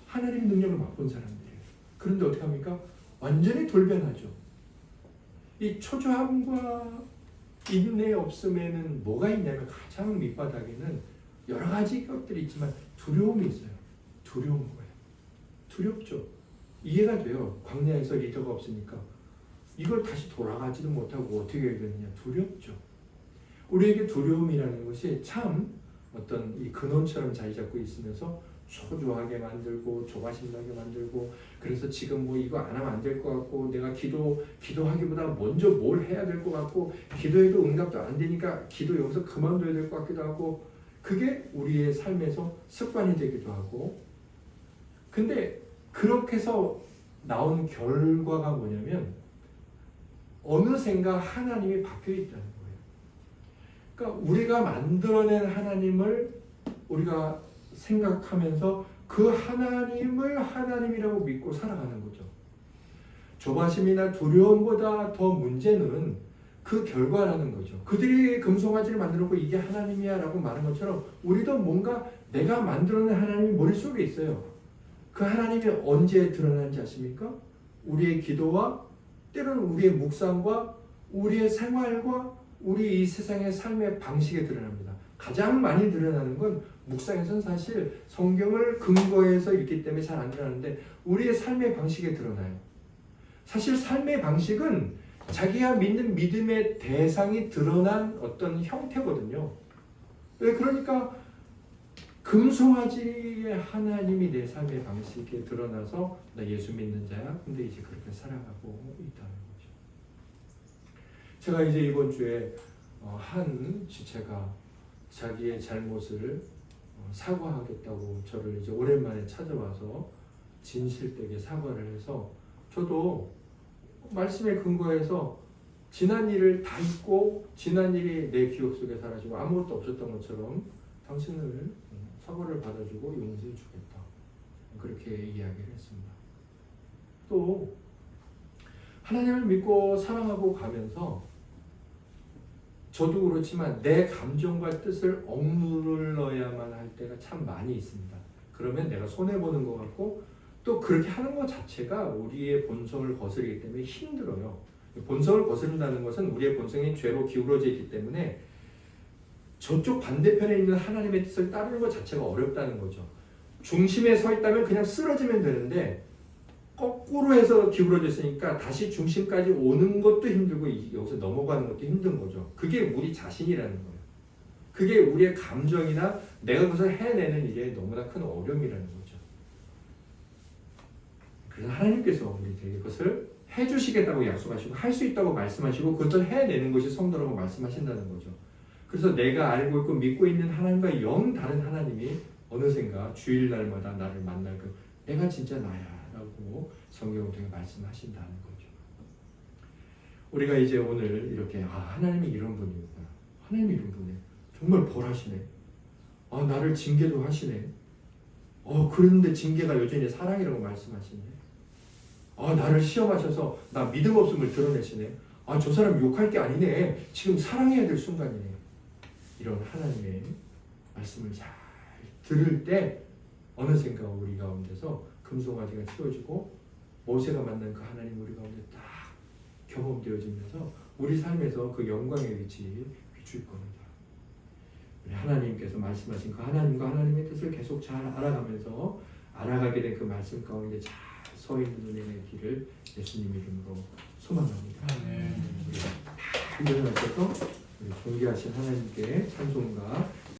하나님의 능력을 맛본 사람들이에요. 그런데 어떻게 합니까? 완전히 돌변하죠. 이 초조함과 인내 없음에는 뭐가 있냐면 가장 밑바닥에는 여러 가지 것들이 있지만 두려움이 있어요. 두려운 거예요. 두렵죠. 이해가 돼요. 광야에서 리더가 없으니까 이걸 다시 돌아가지도 못하고 어떻게 해야 되느냐. 두렵죠. 우리에게 두려움이라는 것이 참 어떤 이 근원처럼 자리 잡고 있으면서 초조하게 만들고 조바심 나게 만들고 그래서 지금 뭐 이거 안 하면 안 될 것 같고 내가 기도하기보다 먼저 뭘 해야 될 것 같고 기도해도 응답도 안 되니까 기도 여기서 그만둬야 될 것 같기도 하고 그게 우리의 삶에서 습관이 되기도 하고 근데 그렇게 해서 나온 결과가 뭐냐면 어느샌가 하나님이 바뀌어 있다는 거예요. 그러니까 우리가 만들어낸 하나님을 우리가 생각하면서 그 하나님을 하나님이라고 믿고 살아가는 거죠. 조바심이나 두려움보다 더 문제는 그 결과라는 거죠. 그들이 금송아지를 만들었고 이게 하나님이야 라고 말한 것처럼 우리도 뭔가 내가 만들어낸 하나님이 머릿속에 있어요. 그 하나님이 언제 드러나는지 아십니까? 우리의 기도와 때로는 우리의 묵상과 우리의 생활과 우리 이 세상의 삶의 방식에 드러납니다. 가장 많이 드러나는 건 묵상에서는 사실 성경을 근거해서 있기 때문에 잘 안 드러나는데 우리의 삶의 방식에 드러나요. 사실 삶의 방식은 자기가 믿는 믿음의 대상이 드러난 어떤 형태거든요. 그러니까 금송아지의 하나님이 내 삶의 방식에 드러나서 나 예수 믿는 자야. 근데 이제 그렇게 살아가고 있다는 거죠. 제가 이제 이번 주에 한 지체가 자기의 잘못을 사과하겠다고 저를 이제 오랜만에 찾아와서 진실되게 사과를 해서 저도 말씀에 근거해서 지난 일을 다 잊고 지난 일이 내 기억 속에 사라지고 아무것도 없었던 것처럼 당신을 사과를 받아주고 용서해 주겠다. 그렇게 이야기를 했습니다. 또 하나님을 믿고 사랑하고 가면서 저도 그렇지만 내 감정과 뜻을 억누르야만 할 때가 참 많이 있습니다. 그러면 내가 손해보는 것 같고 또 그렇게 하는 것 자체가 우리의 본성을 거스르기 때문에 힘들어요. 본성을 거스른다는 것은 우리의 본성이 죄로 기울어져 있기 때문에 저쪽 반대편에 있는 하나님의 뜻을 따르는 것 자체가 어렵다는 거죠. 중심에 서 있다면 그냥 쓰러지면 되는데 거꾸로 해서 기울어져 있으니까 다시 중심까지 오는 것도 힘들고 여기서 넘어가는 것도 힘든 거죠. 그게 우리 자신이라는 거예요. 그게 우리의 감정이나 내가 그것을 해내는 일에 너무나 큰 어려움이라는 거죠. 그래서 하나님께서 우리에게 그것을 해주시겠다고 약속하시고 할 수 있다고 말씀하시고 그것을 해내는 것이 성도라고 말씀하신다는 거죠. 그래서 내가 알고 있고 믿고 있는 하나님과 영 다른 하나님이 어느샌가 주일날마다 나를 만날 그 내가 진짜 나야 라고 성경을 통해 말씀하신다는 거죠. 우리가 이제 오늘 이렇게 하나님이 이런 분이구나. 하나님이 이런 분이에요. 정말 벌하시네. 나를 징계도 하시네. 그런데 징계가 여전히 사랑이라고 말씀하시네. 나를 시험하셔서 나 믿음 없음을 드러내시네. 저 사람 욕할 게 아니네. 지금 사랑해야 될 순간이네. 이런 하나님의 말씀을 잘 들을 때 어느샌가 우리 가운데서 금송아지가 치워지고 모세가 만난 그 하나님 우리 가운데 딱 경험되어지면서 우리 삶에서 그 영광의 위치 비출 겁니다. 우리 하나님께서 말씀하신 그 하나님과 하나님의 뜻을 계속 잘 알아가면서 알아가게 된 그 말씀 가운데 잘 서 있는 은혜의 길을 예수님 이름으로 소망합니다. 우리가 다 일어나셔서 우리 존귀하신 하나님께 찬송과